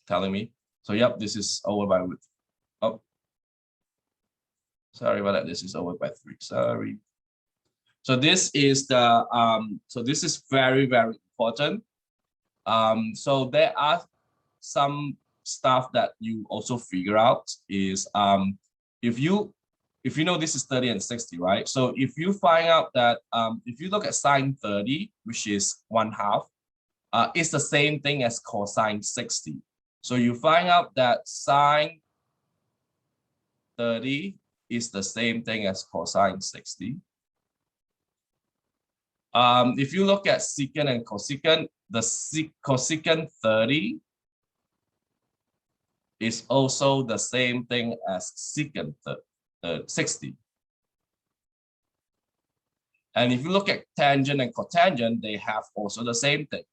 telling me. So yep, this is over by root. Oh, sorry about that. This is over by 3. Sorry. So this is the so this is very, very important. So there are some stuff that you also figure out is if you know this is 30 and 60, right? So if you find out that if you look at sine 30, which is 1/2, it's the same thing as cosine 60. So you find out that sine 30 is the same thing as cosine 60. If you look at secant and cosecant, the cosecant 30 is also the same thing as secant 60. And if you look at tangent and cotangent, they have also the same thing.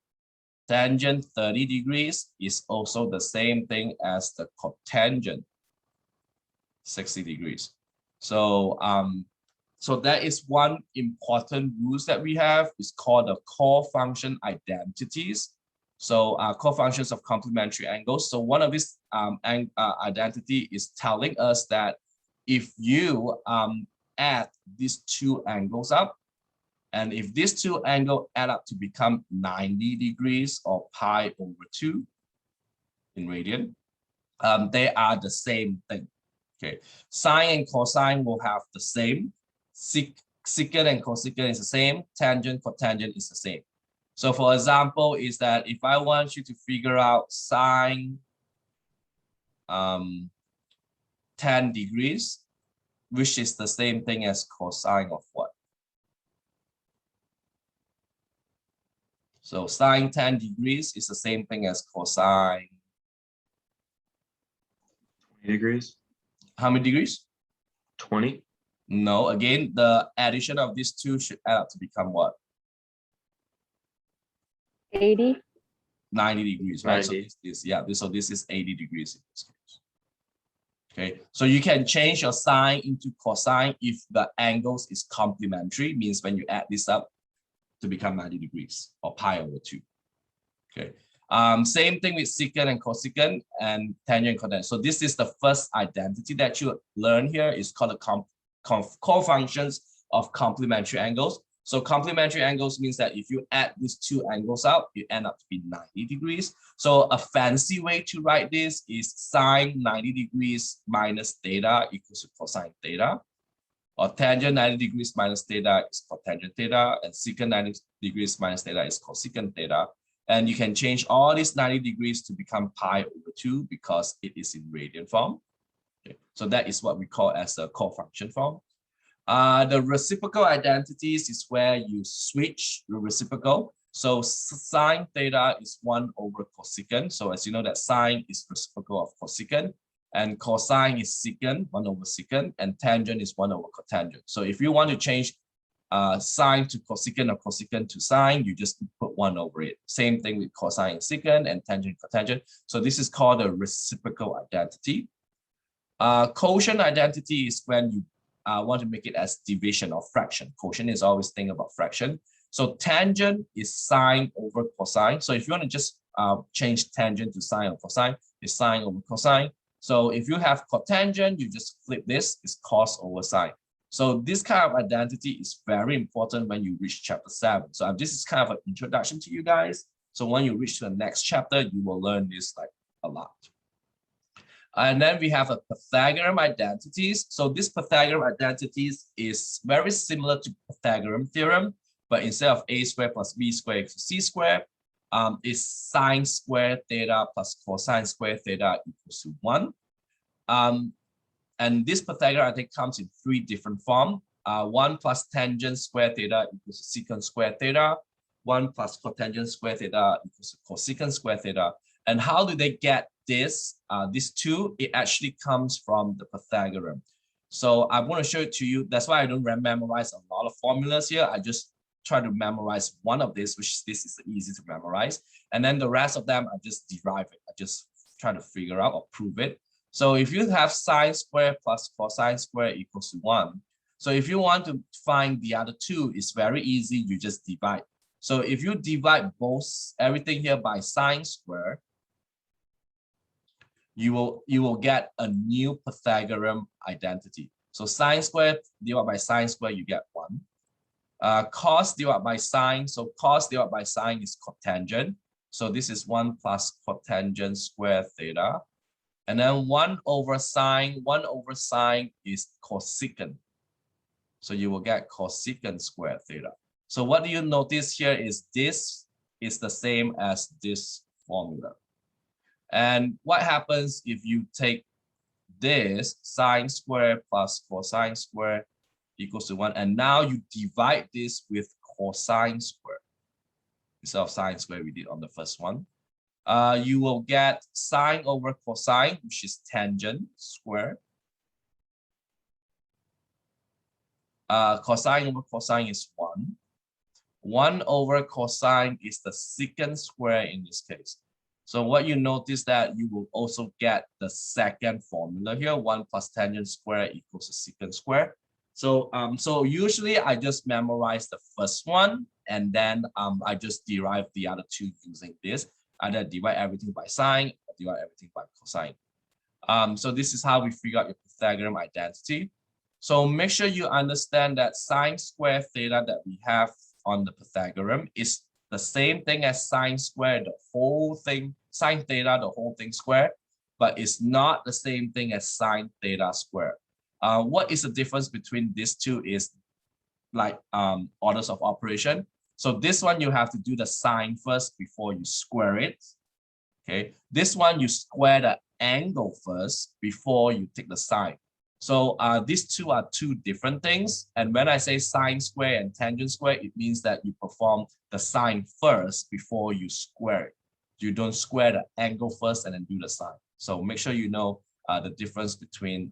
Tangent 30 degrees is also the same thing as the cotangent 60 degrees. So so that is one important rules that we have. It's called the cofunction identities. So cofunctions of complementary angles. So one of these identity is telling us that if you add these two angles up, and if these two angles add up to become 90 degrees or pi over 2 in radian, they are the same thing. Okay, sine and cosine will have the same. Secant and cosecant is the same. Tangent, cotangent is the same. So for example, is that if I want you to figure out sine 10 degrees, which is the same thing as cosine of what? So sine 10 degrees is the same thing as cosine 20 degrees. How many degrees? 20. No, again, the addition of these two should add up to become what? 80. 90 degrees, right? 90. So this is 80 degrees in this case. Okay, so you can change your sine into cosine if the angles is complementary, means when you add this up to become 90 degrees or pi over 2. Okay, same thing with secant and cosecant and tangent and cotangent. So this is the first identity that you learn here. Is called the cofunctions of complementary angles. So complementary angles means that if you add these two angles up, you end up to be 90 degrees. So a fancy way to write this is sine 90 degrees minus theta equals to cosine theta, or tangent 90 degrees minus theta is cotangent theta, and secant 90 degrees minus theta is cosecant theta. And you can change all these 90 degrees to become pi over 2 because it is in radian form. Okay. So that is what we call as a cofunction form. The reciprocal identities is where you switch the reciprocal. So sine theta is 1 over cosecant. So as you know that sine is reciprocal of cosecant. And cosine is secant, 1 over secant, and tangent is 1 over cotangent. So if you want to change sine to cosecant or cosecant to sine, you just put 1 over it. Same thing with cosine and secant and tangent cotangent. So this is called a reciprocal identity. Quotient identity is when you want to make it as division or fraction. Quotient is always think about fraction. So tangent is sine over cosine. So if you want to just change tangent to sine or cosine, it's sine over cosine. So if you have cotangent, you just flip this, it's cos over sine. So this kind of identity is very important when you reach chapter 7. So this is kind of an introduction to you guys. So when you reach the next chapter, you will learn this like a lot. And then we have a Pythagorean identities. So this Pythagorean identities is very similar to Pythagorean theorem, but instead of a squared plus b squared equals c squared, is sine squared theta plus cosine squared theta equals to 1. And this Pythagorean, I think, comes in 3 different forms. 1 plus tangent squared theta equals to secant squared theta. 1 plus cotangent squared theta equals to cosecant squared theta. And how do they get this? These two, it actually comes from the Pythagorean. So I'm going to show it to you. That's why I don't memorize a lot of formulas here. I just try to memorize one of this, which this is easy to memorize. And then the rest of them, I just derive it. I just try to figure out or prove it. So if you have sine squared plus cosine squared equals to 1. So if you want to find the other two, it's very easy. You just divide. So if you divide everything here by sine squared, you will get a new Pythagorean identity. So sine squared divided by sine squared, you get 1. Cos divided by sine, so cos divided by sine is cotangent. So this is 1 plus cotangent squared theta. And then 1 over sine is cosecant. So you will get cosecant squared theta. So what do you notice here is this is the same as this formula. And what happens if you take this sine squared plus cosine squared equals to 1, and now you divide this with cosine squared instead of sine squared we did on the first one. You will get sine over cosine, which is tangent squared. Cosine over cosine is 1. 1 over cosine is the secant square in this case. So what you notice that you will also get the second formula here, 1 plus tangent square equals to secant square. So so usually I just memorize the first one, and then I just derive the other two using this. Either divide everything by sine or divide everything by cosine. So this is how we figure out your Pythagorean identity. So make sure you understand that sine squared theta that we have on the Pythagorean is the same thing as sine squared, the whole thing, sine theta, the whole thing squared, but it's not the same thing as sine theta squared. What is the difference between these two is like orders of operation. So this one, you have to do the sine first before you square it. Okay, this one, you square the angle first before you take the sine. So these two are two different things. And when I say sine square and tangent square, it means that you perform the sine first before you square it. You don't square the angle first and then do the sine. So make sure you know the difference between,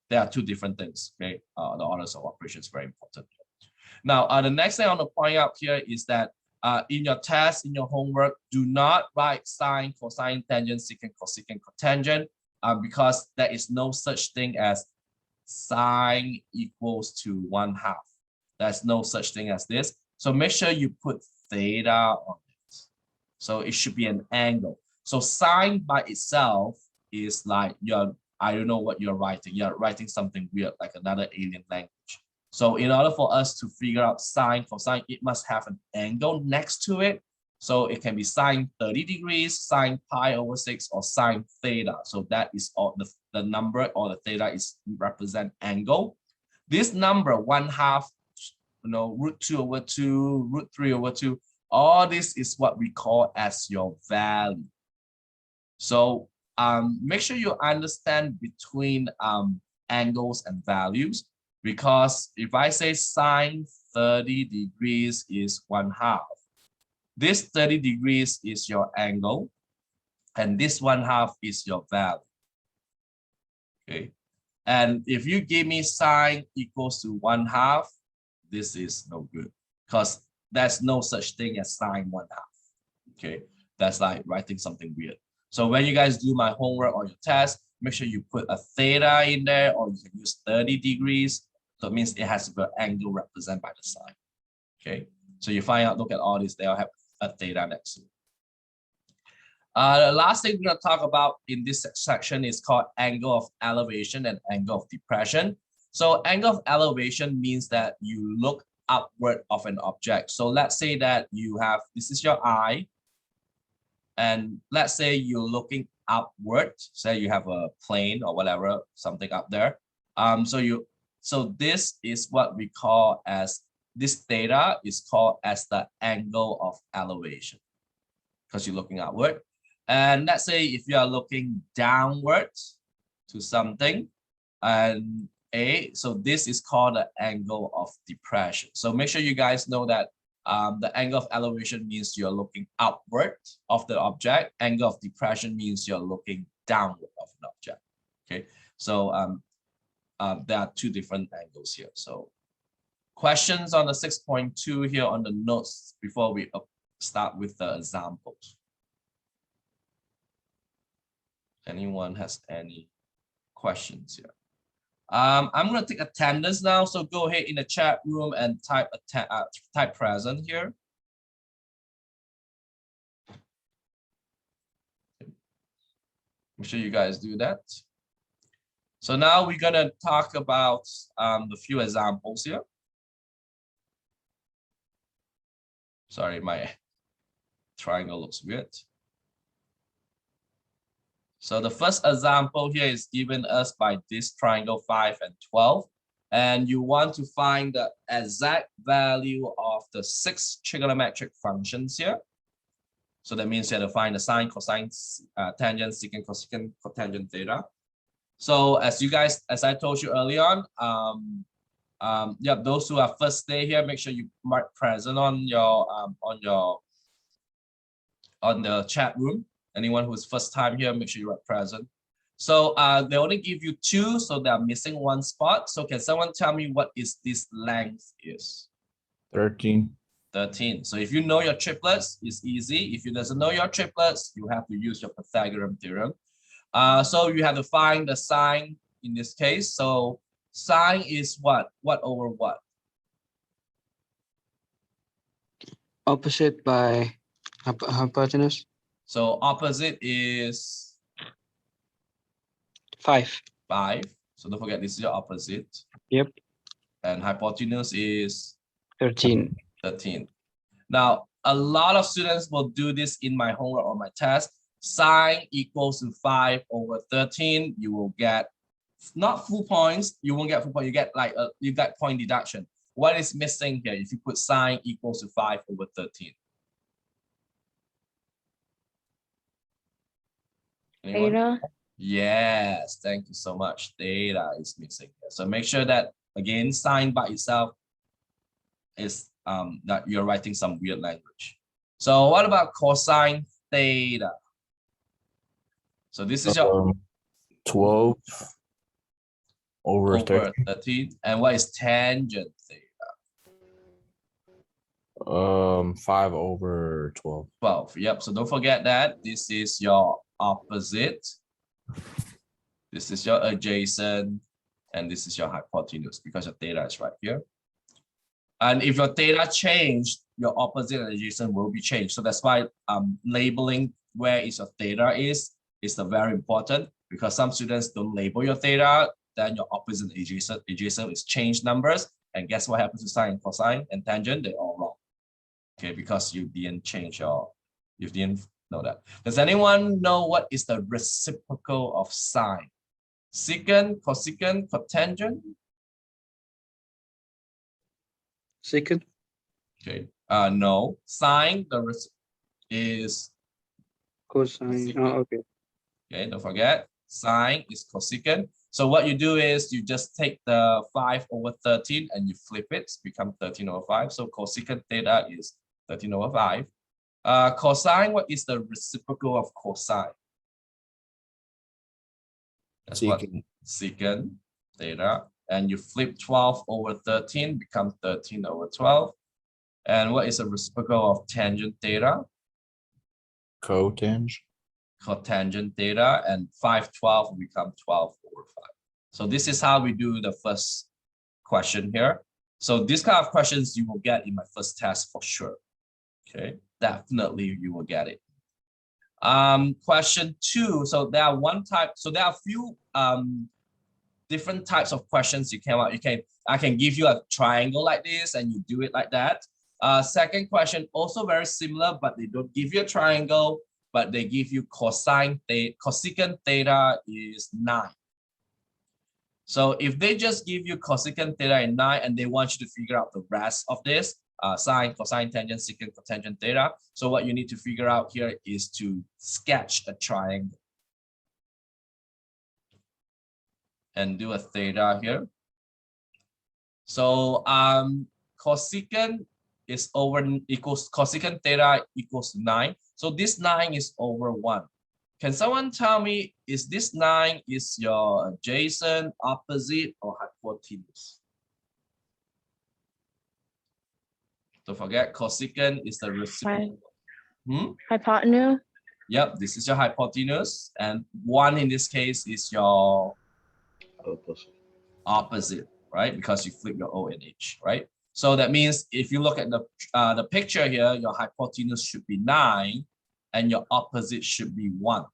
there are two different things, okay? The orders of operation is very important. Now, the next thing I want to point out here is that in your test, in your homework, do not write sine, cosine, tangent, secant, cosecant, cotangent, because there is no such thing as sine equals to 1/2. There's no such thing as this. So make sure you put theta on it. So it should be an angle. So sine by itself is like I don't know what you're writing. You're writing something weird, like another alien language. So in order for us to figure out sine, cosine, it must have an angle next to it. So it can be sine 30 degrees, sine pi over 6, or sine theta. So that is all the number, or the theta is represent angle. This number 1/2, root 2 over 2, root 3 over 2, all this is what we call as your value. So make sure you understand between angles and values, because if I say sine 30 degrees is 1/2, this 30 degrees is your angle, and this 1/2 is your value. Okay. And if you give me sine equals to 1/2, this is no good because there's no such thing as sine 1/2. Okay. That's like writing something weird. So when you guys do my homework or your test, make sure you put a theta in there, or you can use 30 degrees. So it means it has to be an angle represented by the sine. Okay. So you find out, look at all this, they'll have a theta next to it. The last thing we're going to talk about in this section is called angle of elevation and angle of depression. So angle of elevation means that you look upward of an object. So let's say that you have, this is your eye, and let's say you're looking upward. Say you have a plane or whatever, something up there. So this is what we call as, this theta is called as the angle of elevation because you're looking upward. And let's say if you are looking downwards to something, and so this is called the angle of depression. So make sure you guys know that the angle of elevation means you're looking upward of the object. Angle of depression means you're looking downward of an object. Okay, so there are two different angles here. So questions on the 6.2 here on the notes before we start with the examples. Anyone has any questions here? I'm going to take attendance now, so go ahead in the chat room and type present here. Make sure you guys do that. So now we're going to talk about the few examples here. Sorry, my triangle looks weird. So the first example here is given us by this triangle 5 and 12. And you want to find the exact value of the 6 trigonometric functions here. So that means you have to find the sine, cosine, tangent, secant, cosecant, cotangent, theta. So as I told you early on, yeah, those who are first day here, make sure you mark present on the chat room. Anyone who's first time here, make sure you are present. So they only give you 2, so they're missing 1 spot. So can someone tell me what is this length is? 13. 13. So if you know your triplets, it's easy. If you doesn't know your triplets, you have to use your Pythagorean theorem. So you have to find the sine in this case. So sine is what? What over what? Opposite by hypotenuse. So opposite is 5. 5. So don't forget this is your opposite. Yep. And hypotenuse is 13. 13. Now, a lot of students will do this in my homework or my test. Sine equals to 5 over 13. You will get not full points. You won't get full point. You get like you get point deduction. What is missing here? If you put sine equals to 5 over 13. Anyone? Theta. Yes, thank you so much. Theta is missing here. So make sure that again, sine by itself is that you're writing some weird language. So what about cosine theta? So this is your 12 over 13. And what is tangent theta? 5 over 12. 12. Yep. So don't forget that this is your opposite. This is your adjacent, and this is your hypotenuse because your theta is right here. And if your theta changed, your opposite and adjacent will be changed. So that's why labeling where is your theta is very important, because some students don't label your theta, then your opposite and adjacent is changed numbers. And guess what happens to sine, cosine, and tangent? They're all wrong. Okay, because you didn't change you didn't know that. Does anyone know what is the reciprocal of sine? Secant, cosecant, cotangent? Secant. Okay. No. Sine, is Cosine. Oh, okay. Okay, don't forget. Sine is cosecant. So what you do is you just take the 5 over 13 and you flip it, become 13 over 5. So cosecant theta is 13 over 5. Cosine, what is the reciprocal of cosine? That's what Secant. secant theta. And you flip 12 over 13, becomes 13 over 12. And what is the reciprocal of tangent theta? Cotangent. Cotangent theta, and 512 will become 12 over 5. So this is how we do the first question here. So this kind of questions you will get in my first test for sure. Okay, definitely you will get it. Question 2. So there are a few different types of questions I can give you a triangle like this and you do it like that. Second question, also very similar, but they don't give you a triangle, but they give you cosecant theta is 9. So if they just give you cosecant theta is 9 and they want you to figure out the rest of this, sine, cosine, tangent, secant, cotangent theta. So what you need to figure out here is to sketch a triangle and do a theta here. So cosecant is cosecant theta equals 9. So this 9 is over 1. Can someone tell me, is this 9 is your adjacent, opposite, or hypotenuse? Don't forget, cosecant is the reciprocal. Hypotenuse. Yep, this is your hypotenuse, and 1 in this case is your opposite, right? Because you flip your O and H, right? So that means if you look at the picture here, your hypotenuse should be 9, and your opposite should be 1.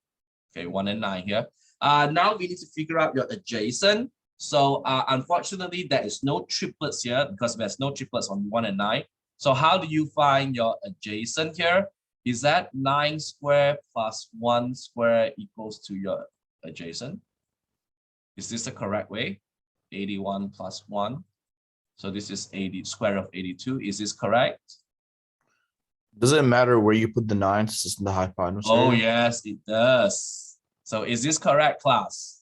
Okay, 1 and 9 here. Now we need to figure out your adjacent. So unfortunately, there is no triplets here because there's no triplets on 1 and 9. So how do you find your adjacent here? Is that 9 squared plus 1 squared equals to your adjacent? Is this the correct way? 81 plus 1. So this is 80 square root of 82. Is this correct? Does it matter where you put the 9 since it's in the hypotenuse? Oh, area? yes, it does. So is this correct, class?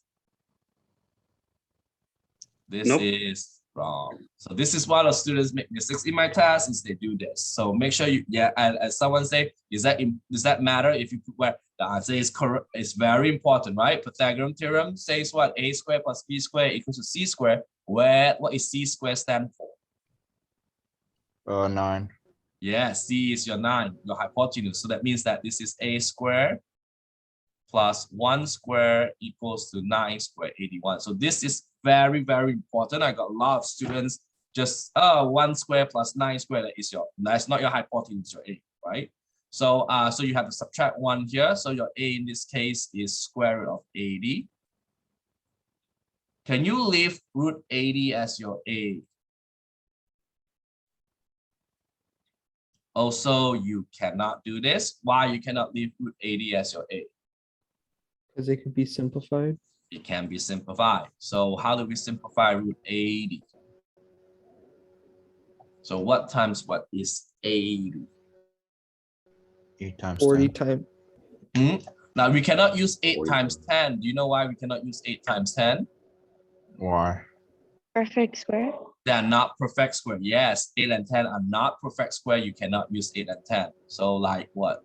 This Nope. is wrong. So this is why the students make mistakes in my class is they do this. So make sure you, as someone say, does that matter if you put where the answer is correct? It's very important, right? Pythagorean theorem says what? A squared plus B squared equals to C squared. What is C squared stand for? 9. Yeah, C is your 9, your hypotenuse. So that means that this is A squared plus 1 squared equals to 9 squared, 81. So this is very, very important. I got a lot of students just 1 squared plus 9 squared that's not your hypotenuse, your A, right? So so you have to subtract 1 here. So your A in this case is square root of 80. Can you leave root 80 as your A? Also, you cannot do this. Why you cannot leave root 80 as your A? Because it could be simplified. It can be simplified. So how do we simplify root 80? So what times what is 80? 8 times 40 10. times. Now we cannot use 8 40. times 10. Do you know why we cannot use 8 times 10? Why? Perfect square. They are not perfect square. Yes, 8 and 10 are not perfect square. You cannot use 8 and 10. So like what?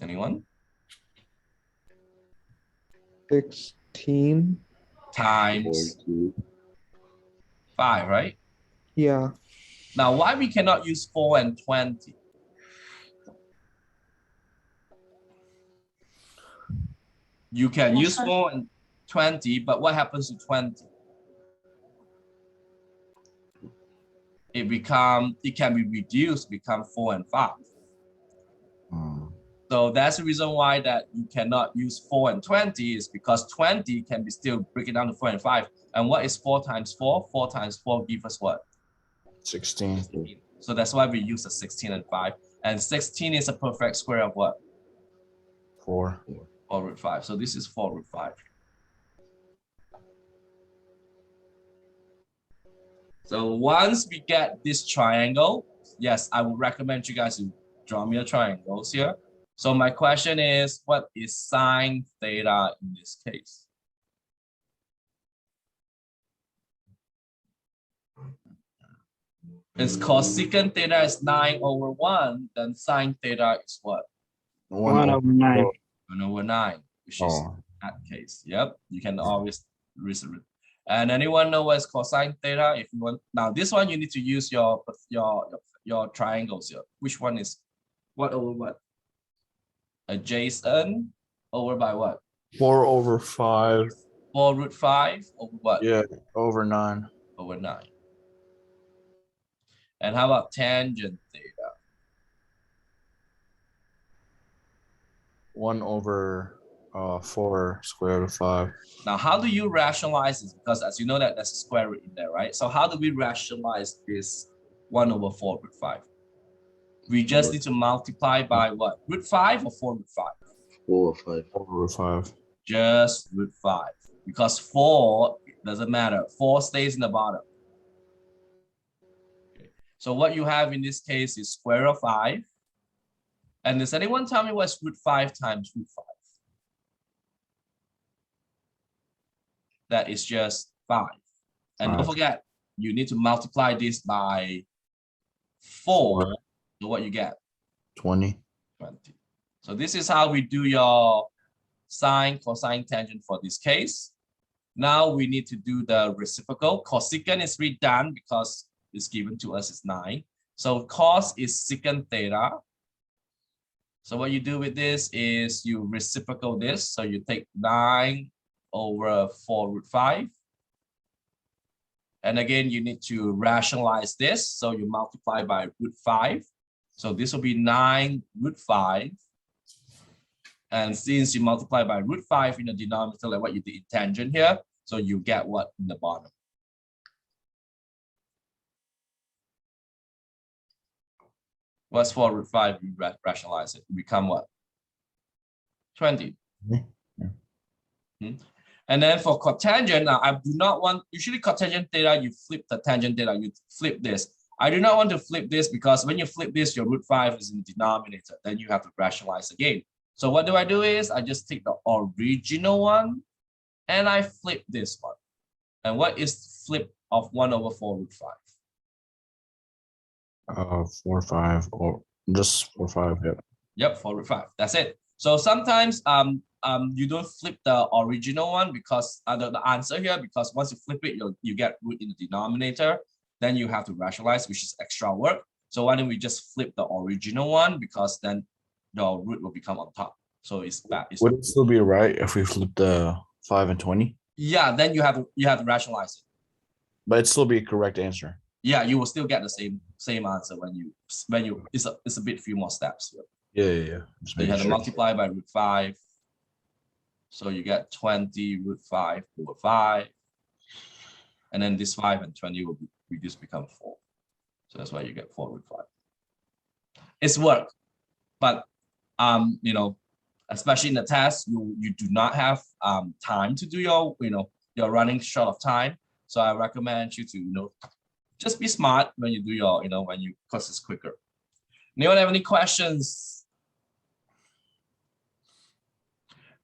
Anyone? 16. Times 42. 5, right? Yeah. Now why we cannot use 4 and 20? You can use 4 and 20, but what happens to 20? It can be reduced, become 4 and 5. So that's the reason why that you cannot use 4 and 20 is because 20 can be still breaking down to 4 and 5. And what is 4 times 4? 4 times 4 gives us what? 16. So that's why we use a 16 and 5. And 16 is a perfect square of what? 4. 4 root 5. So this is 4 root 5. So once we get this triangle, yes, I would recommend you guys to draw me a triangles here. So my question is, what is sine theta in this case? It's cosecant theta is 9 over 1, then sine theta is what? 1 over 9. 1 over 9. which is Oh, that case. Yep, you can always resolve. And anyone know what's cosine theta? If you want, now this one you need to use your triangles here. Which one is what over what? Adjacent over by what? 4/5. 4√5 over what? Yeah, over 9. Over 9. And how about tangent theta? 1/4 square root of 5. Now, how do you rationalize this? Because as you know that there's a square root in there, right? So how do we rationalize this 1/4√5? We just need to multiply by what? √5 or 4√5? 4 or 5. 4/5. Just √5. Because 4 doesn't matter. 4 stays in the bottom. Okay. So what you have in this case is square root of 5. And does anyone tell me what's √5 times √5? That is just 5. And don't 5. forget, you need to multiply this by 4. So what you get? 20. 20. So this is how we do your sine, cosine, tangent for this case. Now we need to do the reciprocal. Cosecant is redone because it's given to us is 9. So cos is secant theta. So what you do with this is you reciprocal this. So you take 9 over 4√5. And again, you need to rationalize this. So you multiply by √5. So this will be 9√5. And since you multiply by √5 in the denominator, like what you did in tangent here, so you get what in the bottom. What's 4√5? You rationalize it. Become what? 20. And then for cotangent, now I do not want, usually cotangent theta, you flip the tangent theta, you flip this. I do not want to flip this because when you flip this, your √5 is in the denominator. Then you have to rationalize again. So what do is I just take the original one and I flip this one. And what is flip of 1/4√5? 4/5 or just 4/5. Yep. Yep, 4√5. That's it. So sometimes you don't flip the original one because the answer here, because once you flip it, you get root in the denominator. Then you have to rationalize, which is extra work. So why don't we just flip the original one, because then your root will become on top. So it's bad. Would it still be right if we flip the 5 and 20? Yeah, then you have to rationalize it. But it'd still be a correct answer. Yeah, you will still get the same answer when you it's a bit few more steps here. Yeah. Just So you making have to sure. multiply by √5. So you get 20 √5 over 5. And then this 5 and 20 will reduce become 4. So that's why you get 4√5. It's work, but you know, especially in the test, you do not have time to do you're running short of time. So I recommend you to just be smart when you do because it's quicker. Anyone have any questions?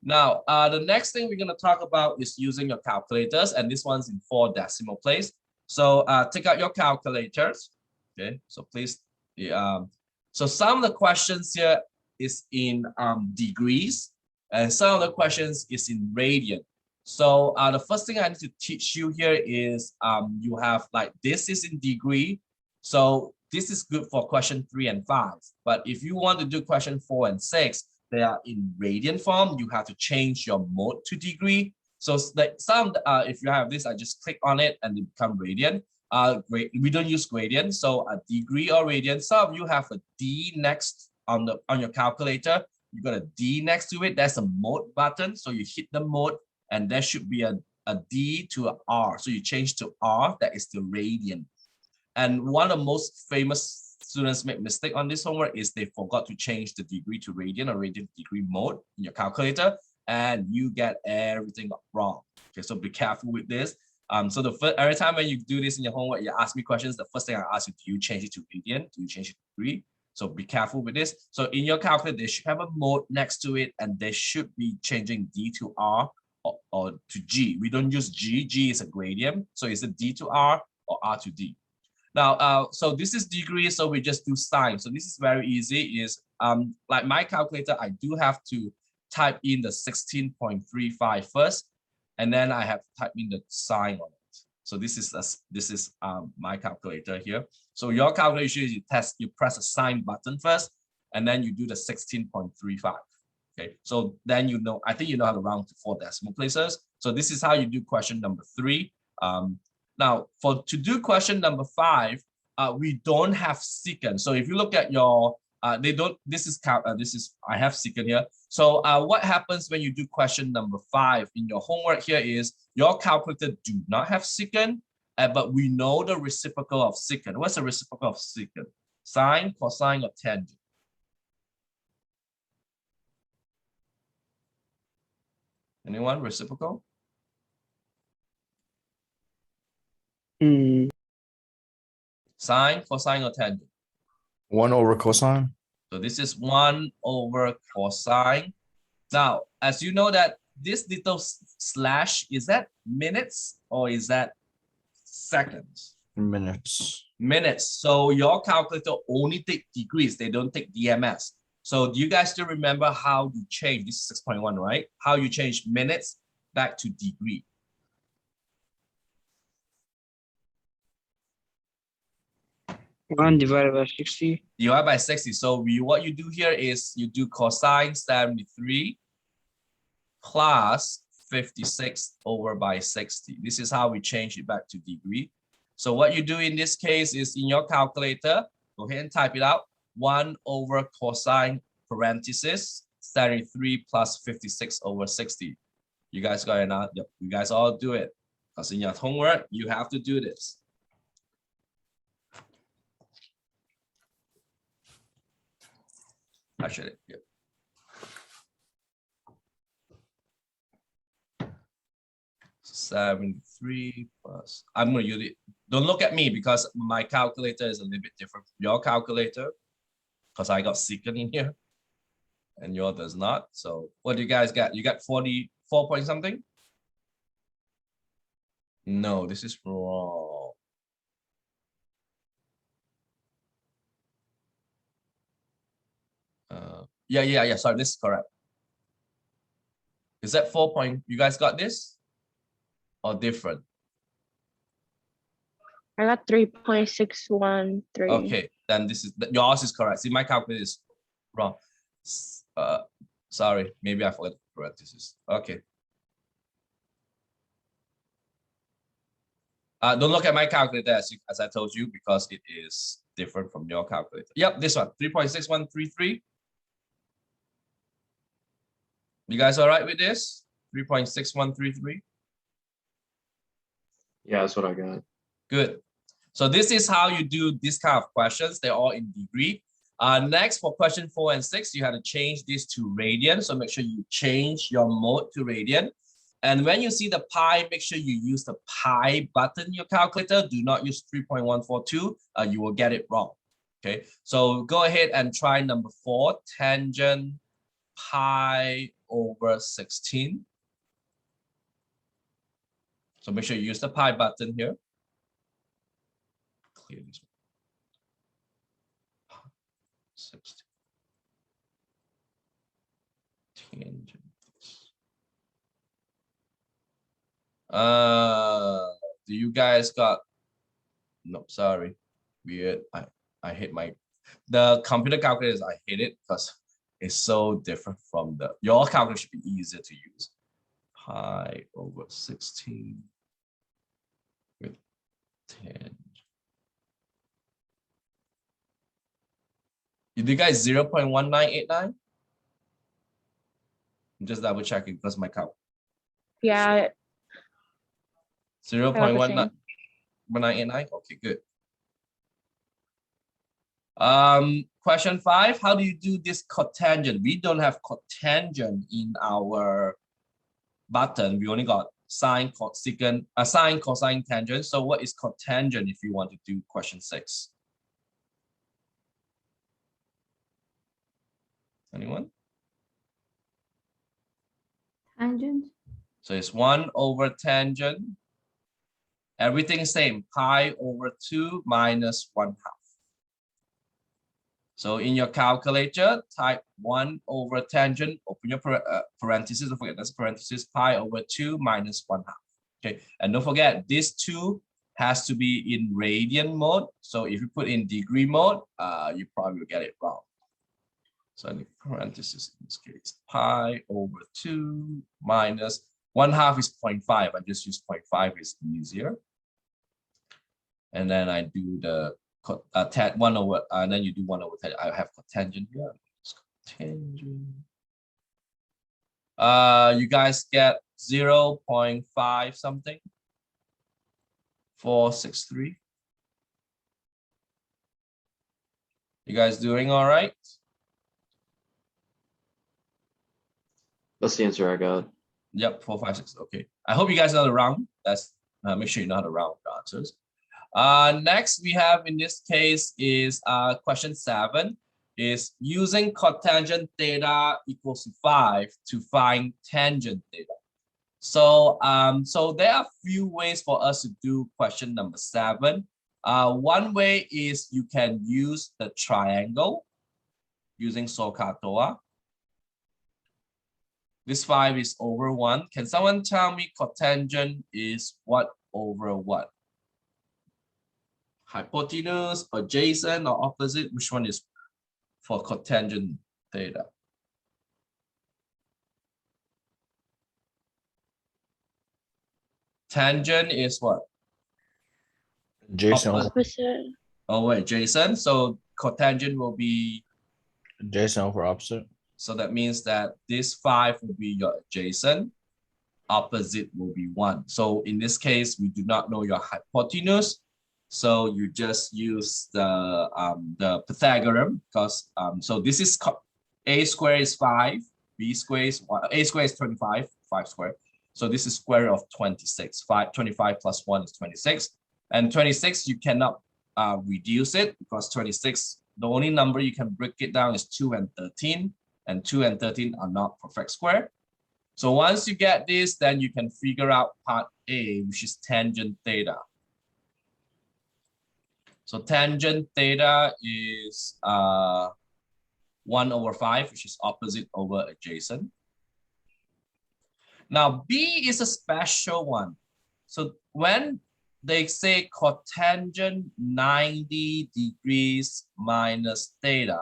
Now, the next thing we're going to talk about is using your calculators, and this one's in 4 decimal place. So take out your calculators. Okay, so please. So some of the questions here is in degrees, and some of the questions is in radian. So the first thing I need to teach you here is you have like this is in degree. So this is good for question 3 and 5. But if you want to do question 4 and 6, they are in radian form. You have to change your mode to degree. So like if you have this, I just click on it and it become radian. We don't use gradient, so a degree or radian. Some of you have a D next on your calculator. You got a D next to it. That's a mode button. So you hit the mode, and there should be a D to a R. So you change to R. That is the radian. And one of the most famous students make mistake on this homework is they forgot to change the degree to radian or radian degree mode in your calculator, and you get everything wrong. Okay, so be careful with this. So every time when you do this in your homework, you ask me questions. The first thing I ask you, do you change it to radian? Do you change it to degree? So be careful with this. So in your calculator, they should have a mode next to it, and they should be changing D to R or to G. We don't use G. G is a gradient, so it's a D to R or R to D. Now, so this is degree, so we just do sine. So this is very easy. Is like my calculator, I do have to type in the 16.35 first, and then I have to type in the sign on it. So this is my calculator here. So your calculation is you press a sign button first, and then you do the 16.35. Okay, so then I think you know how to round to 4 decimal places. So this is how you do question number 3. Now to do question number 5, we don't have secant. So if you look at your I have secant here. So what happens when you do question number 5 in your homework here is your calculator do not have secant, but we know the reciprocal of secant. What's the reciprocal of secant? Sine, cosine, or tangent? Anyone reciprocal? Hmm. Sine, cosine, or tangent? 1 over cosine. So this is 1 over cosine. Now, as you know that this little slash, is that minutes or is that seconds? Minutes. Minutes. So your calculator only take degrees. They don't take DMS. So do you guys still remember how you change, this is 6.1, right? How you change minutes back to degree? One divided by 60. Divide by 60. So what you do here is you do cosine 73 plus 56 over by 60. This is how we change it back to degree. So what you do in this case is in your calculator, go ahead and type it out. 1 over cosine parenthesis 73 plus 56 over 60. You guys got it now? Yep. You guys all do it. Because in your homework, you have to do this. Actually, yeah. $73 plus, I'm going to use it. Don't look at me because my calculator is a little bit different from your calculator because I got secant in here and yours does not. So what do you guys got? You got 44 point something? No, this is wrong. Yeah. Sorry, this is correct. Is that 4 point? You guys got this or different? I got 3.613. Okay, then yours is correct. See, my calculator is wrong. Sorry, maybe I forgot the parentheses. Okay. Don't look at my calculator as I told you because it is different from your calculator. Yep, this one, 3.6133. You guys all right with this? 3.6133. Yeah, that's what I got. Good. So this is how you do this kind of questions. They're all in degree. Next, for question 4 and 6, you have to change this to radian. So make sure you change your mode to radian. And when you see the pi, make sure you use the pi button in your calculator. Do not use 3.142. You will get it wrong. Okay. So go ahead and try number 4, tangent pi over 16. So make sure you use the pi button here. Clear this one. 60. Tangent. Do you guys got? No, sorry. Weird. I hate the computer calculators. I hate it because it's so different from your calculator should be easier to use. Pi over 16 with tangent. Did you guys 0.1989? I'm just double checking because my count. Yeah. 0.1989. Okay, good. Question 5. How do you do this cotangent? We don't have cotangent in our button. We only got sine, cosecant, sine, cosine, tangent. So what is cotangent if you want to do question 6? Anyone? Tangent. So it's 1 over tangent. Everything same. Pi over 2 minus 1/2. So in your calculator, type 1 over tangent, open your parentheses, don't forget that's parentheses, pi over 2 minus 1/2. Okay, and don't forget this 2 has to be in radian mode. So if you put in degree mode, you probably will get it wrong. So in the parentheses, in this case, pi over 2 minus 1/2 is 0.5. I just use 0.5, is easier. And then I do the 1 over, and then you do 1 over 10. I have cotangent here. Cotangent. You guys get 0.5 something. 463. You guys doing all right? That's the answer I got. Yep, 4, 5, 6. Okay. I hope you guys know the round. That's make sure you know how to round the answers. Next we have in this case is question 7 is using cotangent theta equals to 5 to find tangent theta. So so there are a few ways for us to do question number 7. One way is you can use the triangle using SOHCAHTOA. This 5 is over 1. Can someone tell me cotangent is what over what? Hypotenuse, adjacent, or opposite? Which one is for cotangent theta? Tangent is what? Jason, Opposite. Opposite. Oh wait, adjacent. So cotangent will be, Jason over opposite. so that means that this 5 will be your adjacent. Opposite will be 1. So in this case, we do not know your hypotenuse. So you just use the Pythagorean, because so this is a square is 5, b square is 1, a square is 25, 5 square. So this is square root of 26. 25 plus 1 is 26. And 26, you cannot reduce it, because 26, the only number you can break it down is 2 and 13. And 2 and 13 are not perfect square. So once you get this, then you can figure out part A, which is tangent theta. So tangent theta is 1 over 5, which is opposite over adjacent. Now B is a special one. So when they say cotangent 90 degrees minus theta,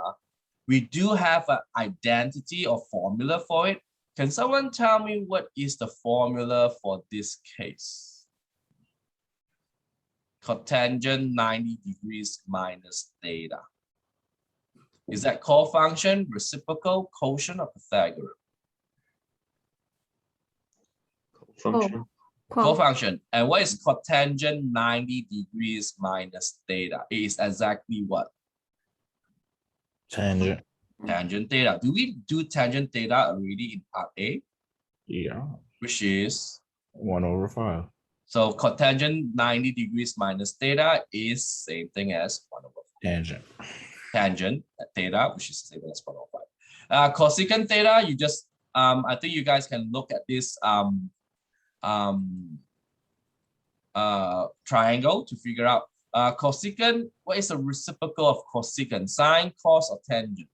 we do have an identity or formula for it. Can someone tell me what is the formula for this case? Cotangent 90 degrees minus theta. Is that cofunction, reciprocal, quotient, or Pythagorean? Function. Cofunction. And what is cotangent 90 degrees minus theta? It is exactly what? Tangent. Tangent theta. Do we do tangent theta already in part A? Yeah. Which is? 1 over 5. So cotangent 90 degrees minus theta is same thing as 1 over 5. Tangent. Tangent theta, which is the same as 1 over 5. Cosecant theta, you just, I think you guys can look at this triangle to figure out cosecant. What is the reciprocal of cosecant? Sine, cos, or tangent?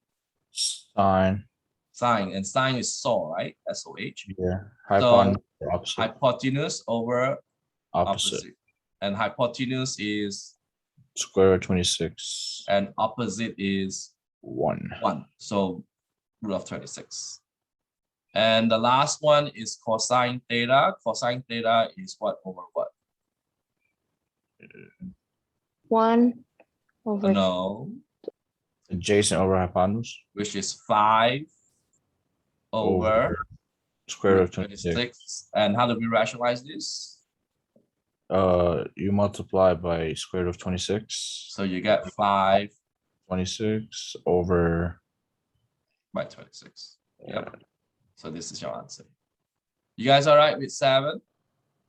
Sine. Sine, and sine is SOH, right? SOH. Yeah. Hypotenuse over opposite. Hypotenuse over Opposite. opposite. And hypotenuse is, Square root of 26. and opposite is 1. 1. So root of 26. And the last one is cosine theta. Cosine theta is what over what? 1 over No, Adjacent over hypotenuse. which is 5 over Square root of 26. And how do we rationalize this? You multiply by square root of 26. So you get 5 26 over. by 26. Yep. So this is your answer. You guys all right with 7?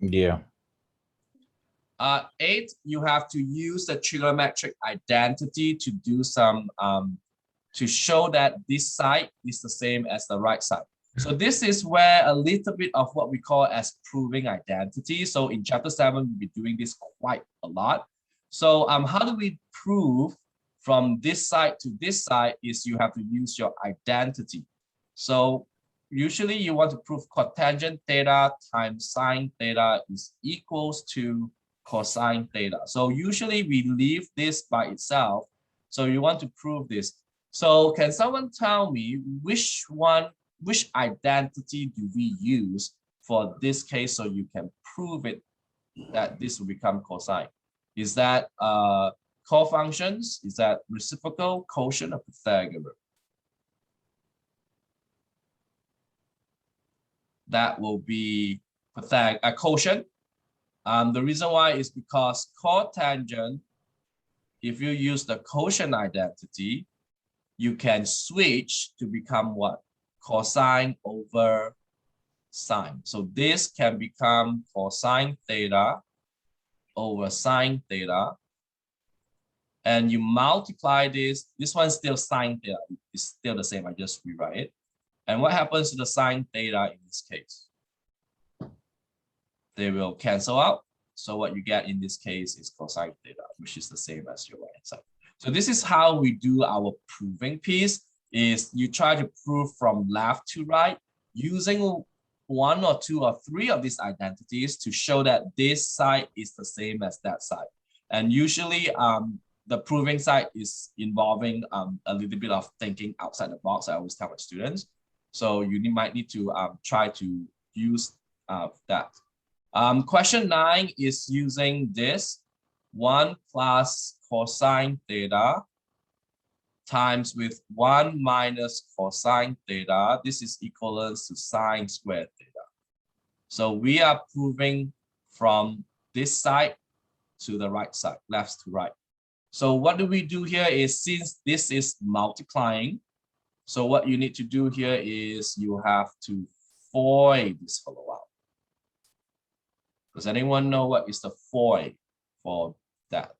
Yeah. 8, you have to use the trigonometric identity to do some to show that this side is the same as the right side. So this is where a little bit of what we call as proving identity. So in chapter 7, we'll be doing this quite a lot. So how do we prove from this side to this side is you have to use your identity. So usually you want to prove cotangent theta times sine theta is equals to cosine theta. So usually we leave this by itself. So you want to prove this. So can someone tell me which identity do we use for this case so you can prove it that this will become cosine? Is that cofunctions? Is that reciprocal, quotient, or Pythagorean? That will be quotient. The reason why is because cotangent, if you use the quotient identity, you can switch to become what? Cosine over sine. So this can become cosine theta over sine theta. And you multiply this one's still sine theta. It's still the same, I just rewrite it. And what happens to the sine theta in this case? They will cancel out. So what you get in this case is cosine theta, which is the same as your right hand side. So this is how we do our proving piece, is you try to prove from left to right using one or two or three of these identities to show that this side is the same as that side. And usually the proving side is involving a little bit of thinking outside the box. I always tell my students. So you might need to try to use that. Question 9 is using this 1 plus cosine theta times with 1 minus cosine theta. This is equivalent to sine squared theta. So we are proving from this side to the right side, left to right. So what do we do here is, since this is multiplying, so what you need to do here is you have to FOIL this fellow out. Does anyone know what is the FOIL for that?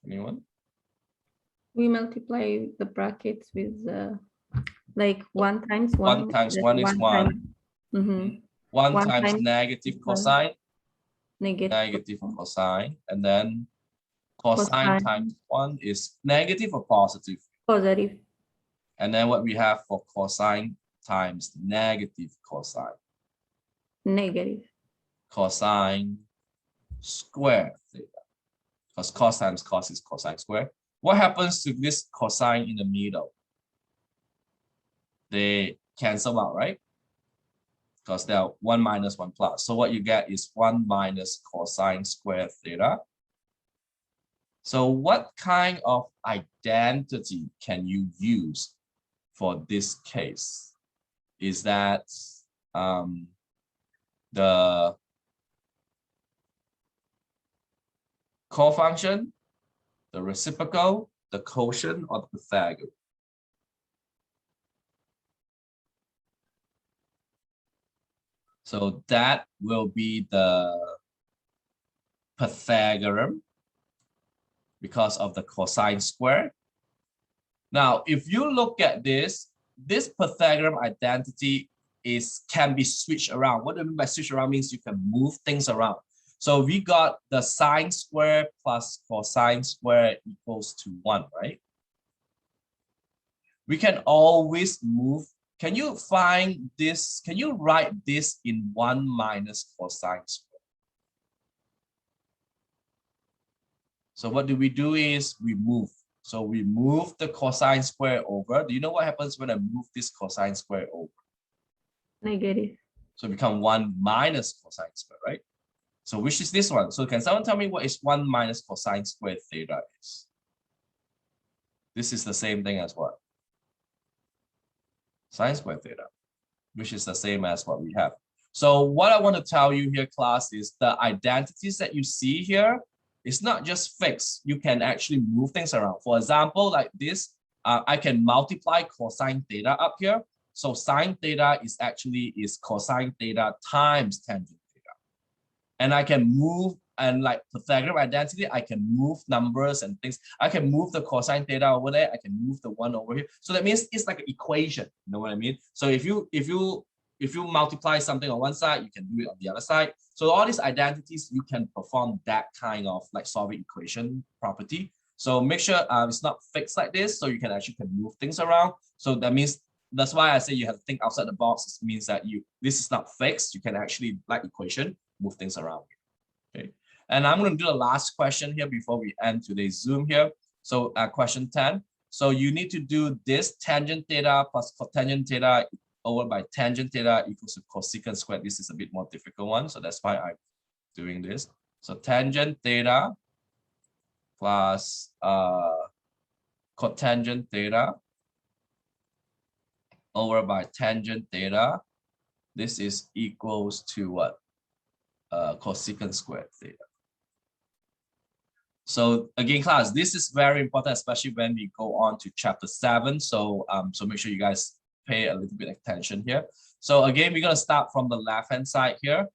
Anyone? We multiply the brackets with like 1 times 1. 1 times 1 is 1. Mm-hmm. 1 1 times times negative cosine, Negative. negative cosine, and then cosine Cosine. times 1 is negative or positive. Positive. And then what we have for cosine times negative cosine. Negative. Cosine square theta. Because cos times cos is cosine square. What happens to this cosine in the middle? They cancel out, right? Because they're 1 minus 1 plus. So what you get is 1 minus cosine square theta. So what kind of identity can you use for this case? Is that the cofunction, the reciprocal, the quotient, or the Pythagorean? So that will be the Pythagorean because of the cosine square. Now, if you look at this Pythagorean identity can be switched around. What do I mean by switch around? Means you can move things around. So we got the sine square plus cosine square equals to 1, right? We can always move. Can you find this? Can you write this in 1 minus cosine square? So what do? Is we move. So we move the cosine square over. Do you know what happens when I move this cosine square over? Negative. So it become 1 minus cosine square, right? So which is this one? So can someone tell me what is 1 minus cosine square theta is? This is the same thing as what? Sine square theta, which is the same as what we have. So what I want to tell you here, class, is the identities that you see here, it's not just fixed. You can actually move things around. For example, like this, I can multiply cosine theta up here. So sine theta is cosine theta times tangent theta. And I can move, and like Pythagorean identity, I can move numbers and things. I can move the cosine theta over there. I can move the 1 over here. So that means it's like an equation. You know what I mean? So if you if you multiply something on one side, you can do it on the other side. So all these identities, you can perform that kind of like solving equation property. So make sure it's not fixed like this, so you can actually move things around. So that means, that's why I say you have to think outside the box. It means that this is not fixed. You can actually, like equation, move things around. Okay. And I'm going to do the last question here before we end today's Zoom here. So question 10. So you need to do this tangent theta plus cotangent theta over by tangent theta equals to cosecant squared. This is a bit more difficult one, so that's why I'm doing this. So tangent theta plus cotangent theta over by tangent theta. This is equals to what? Cosecant squared theta. So again, class, this is very important, especially when we go on to chapter 7. So so make sure you guys pay a little bit of attention here. So again, we're going to start from the left-hand side here.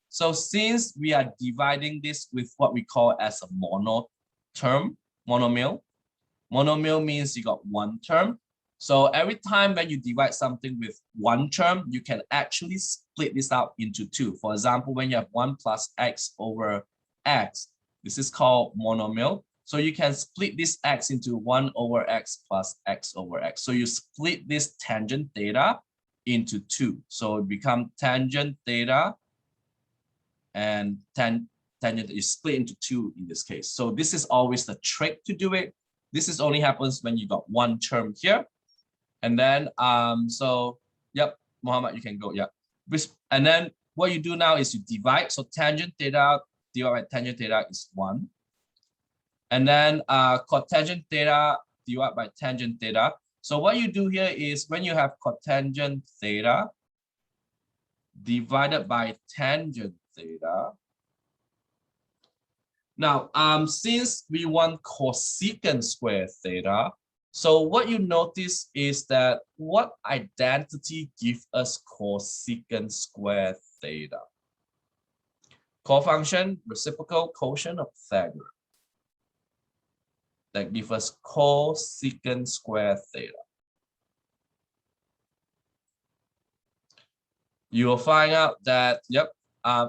So since we are dividing this with what we call as a monomial. Monomial means you got one term. So every time when you divide something with one term, you can actually split this out into two. For example, when you have 1 plus x over x, this is called monomial. So you can split this x into 1 over x plus x over x. So you split this tangent theta into two. So it becomes tangent theta and tangent is split into two in this case. So this is always the trick to do it. This is only happens when you got one term here. And then, so, yep, Muhammad, you can go, yeah. And then what you do now is you divide. So tangent theta divided by tangent theta is 1. And then cotangent theta divided by tangent theta. So what you do here is when you have cotangent theta divided by tangent theta. Now, since we want cosecant squared theta, so what you notice is that what identity gives us cosecant squared theta? Cofunction, reciprocal, quotient, or Pythagorean. That gives us cosecant squared theta. You will find out that, yep,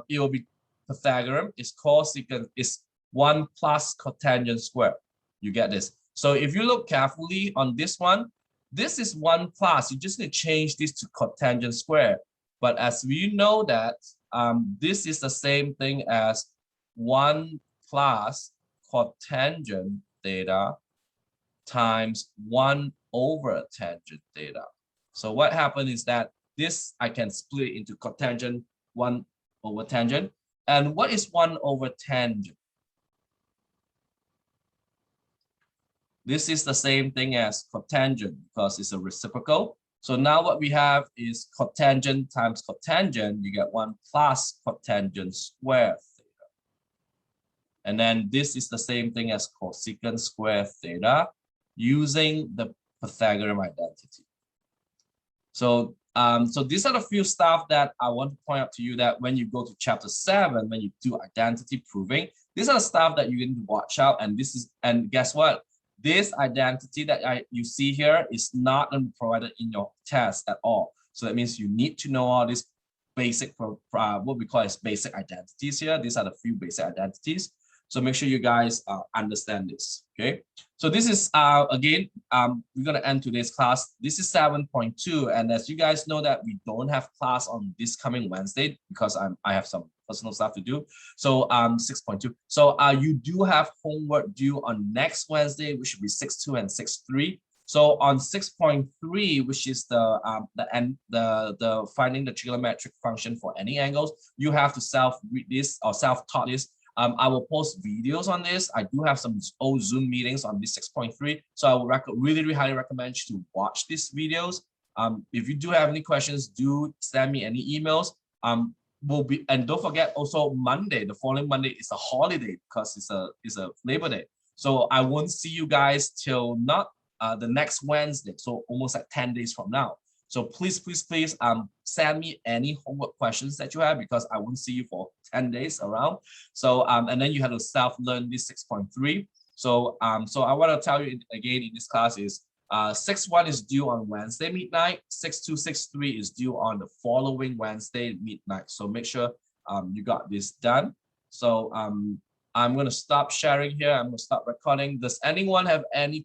it will be Pythagorean. Is cosecant is 1 plus cotangent squared. You get this. So if you look carefully on this one, this is 1 plus. You just need to change this to cotangent squared. But as we know that this is the same thing as 1 plus cotangent theta times 1 over tangent theta. So what happened is that this I can split into cotangent 1 over tangent. And what is 1 over tangent? This is the same thing as cotangent because it's a reciprocal. So now what we have is cotangent times cotangent, you get 1 plus cotangent squared theta. And then this is the same thing as cosecant squared theta using the Pythagorean identity. So, so these are the few stuff that I want to point out to you that when you go to chapter 7, when you do identity proving, these are the stuff that you need to watch out. And this is, and guess what? This identity that you see here is not provided in your test at all. So that means you need to know all these basic, what we call as basic identities here. These are the few basic identities. So make sure you guys understand this, okay? So this is, again, we're gonna end today's class. This is 7.2, and as you guys know that we don't have class on this coming Wednesday because I have some personal stuff to do. So 6.2. So you do have homework due on next Wednesday, which should be 6.2 and 6.3. So on 6.3, which is the finding the trigonometric function for any angles, you have to self-read this or self-taught this. I will post videos on this. I do have some old Zoom meetings on this 6.3. So I would really highly recommend you to watch these videos. If you do have any questions, do send me any emails. And don't forget also Monday, the following Monday is a holiday because it's a Labor Day. So I won't see you guys till not the next Wednesday. So almost like 10 days from now. So please send me any homework questions that you have because I won't see you for 10 days around. So and then you have to self-learn this 6.3. So so I want to tell you again in this class is 6-1 is due on Wednesday midnight. 6-2, 6-3 is due on the following Wednesday midnight. So make sure you got this done. So I'm gonna stop sharing here. I'm gonna stop recording. Does anyone have any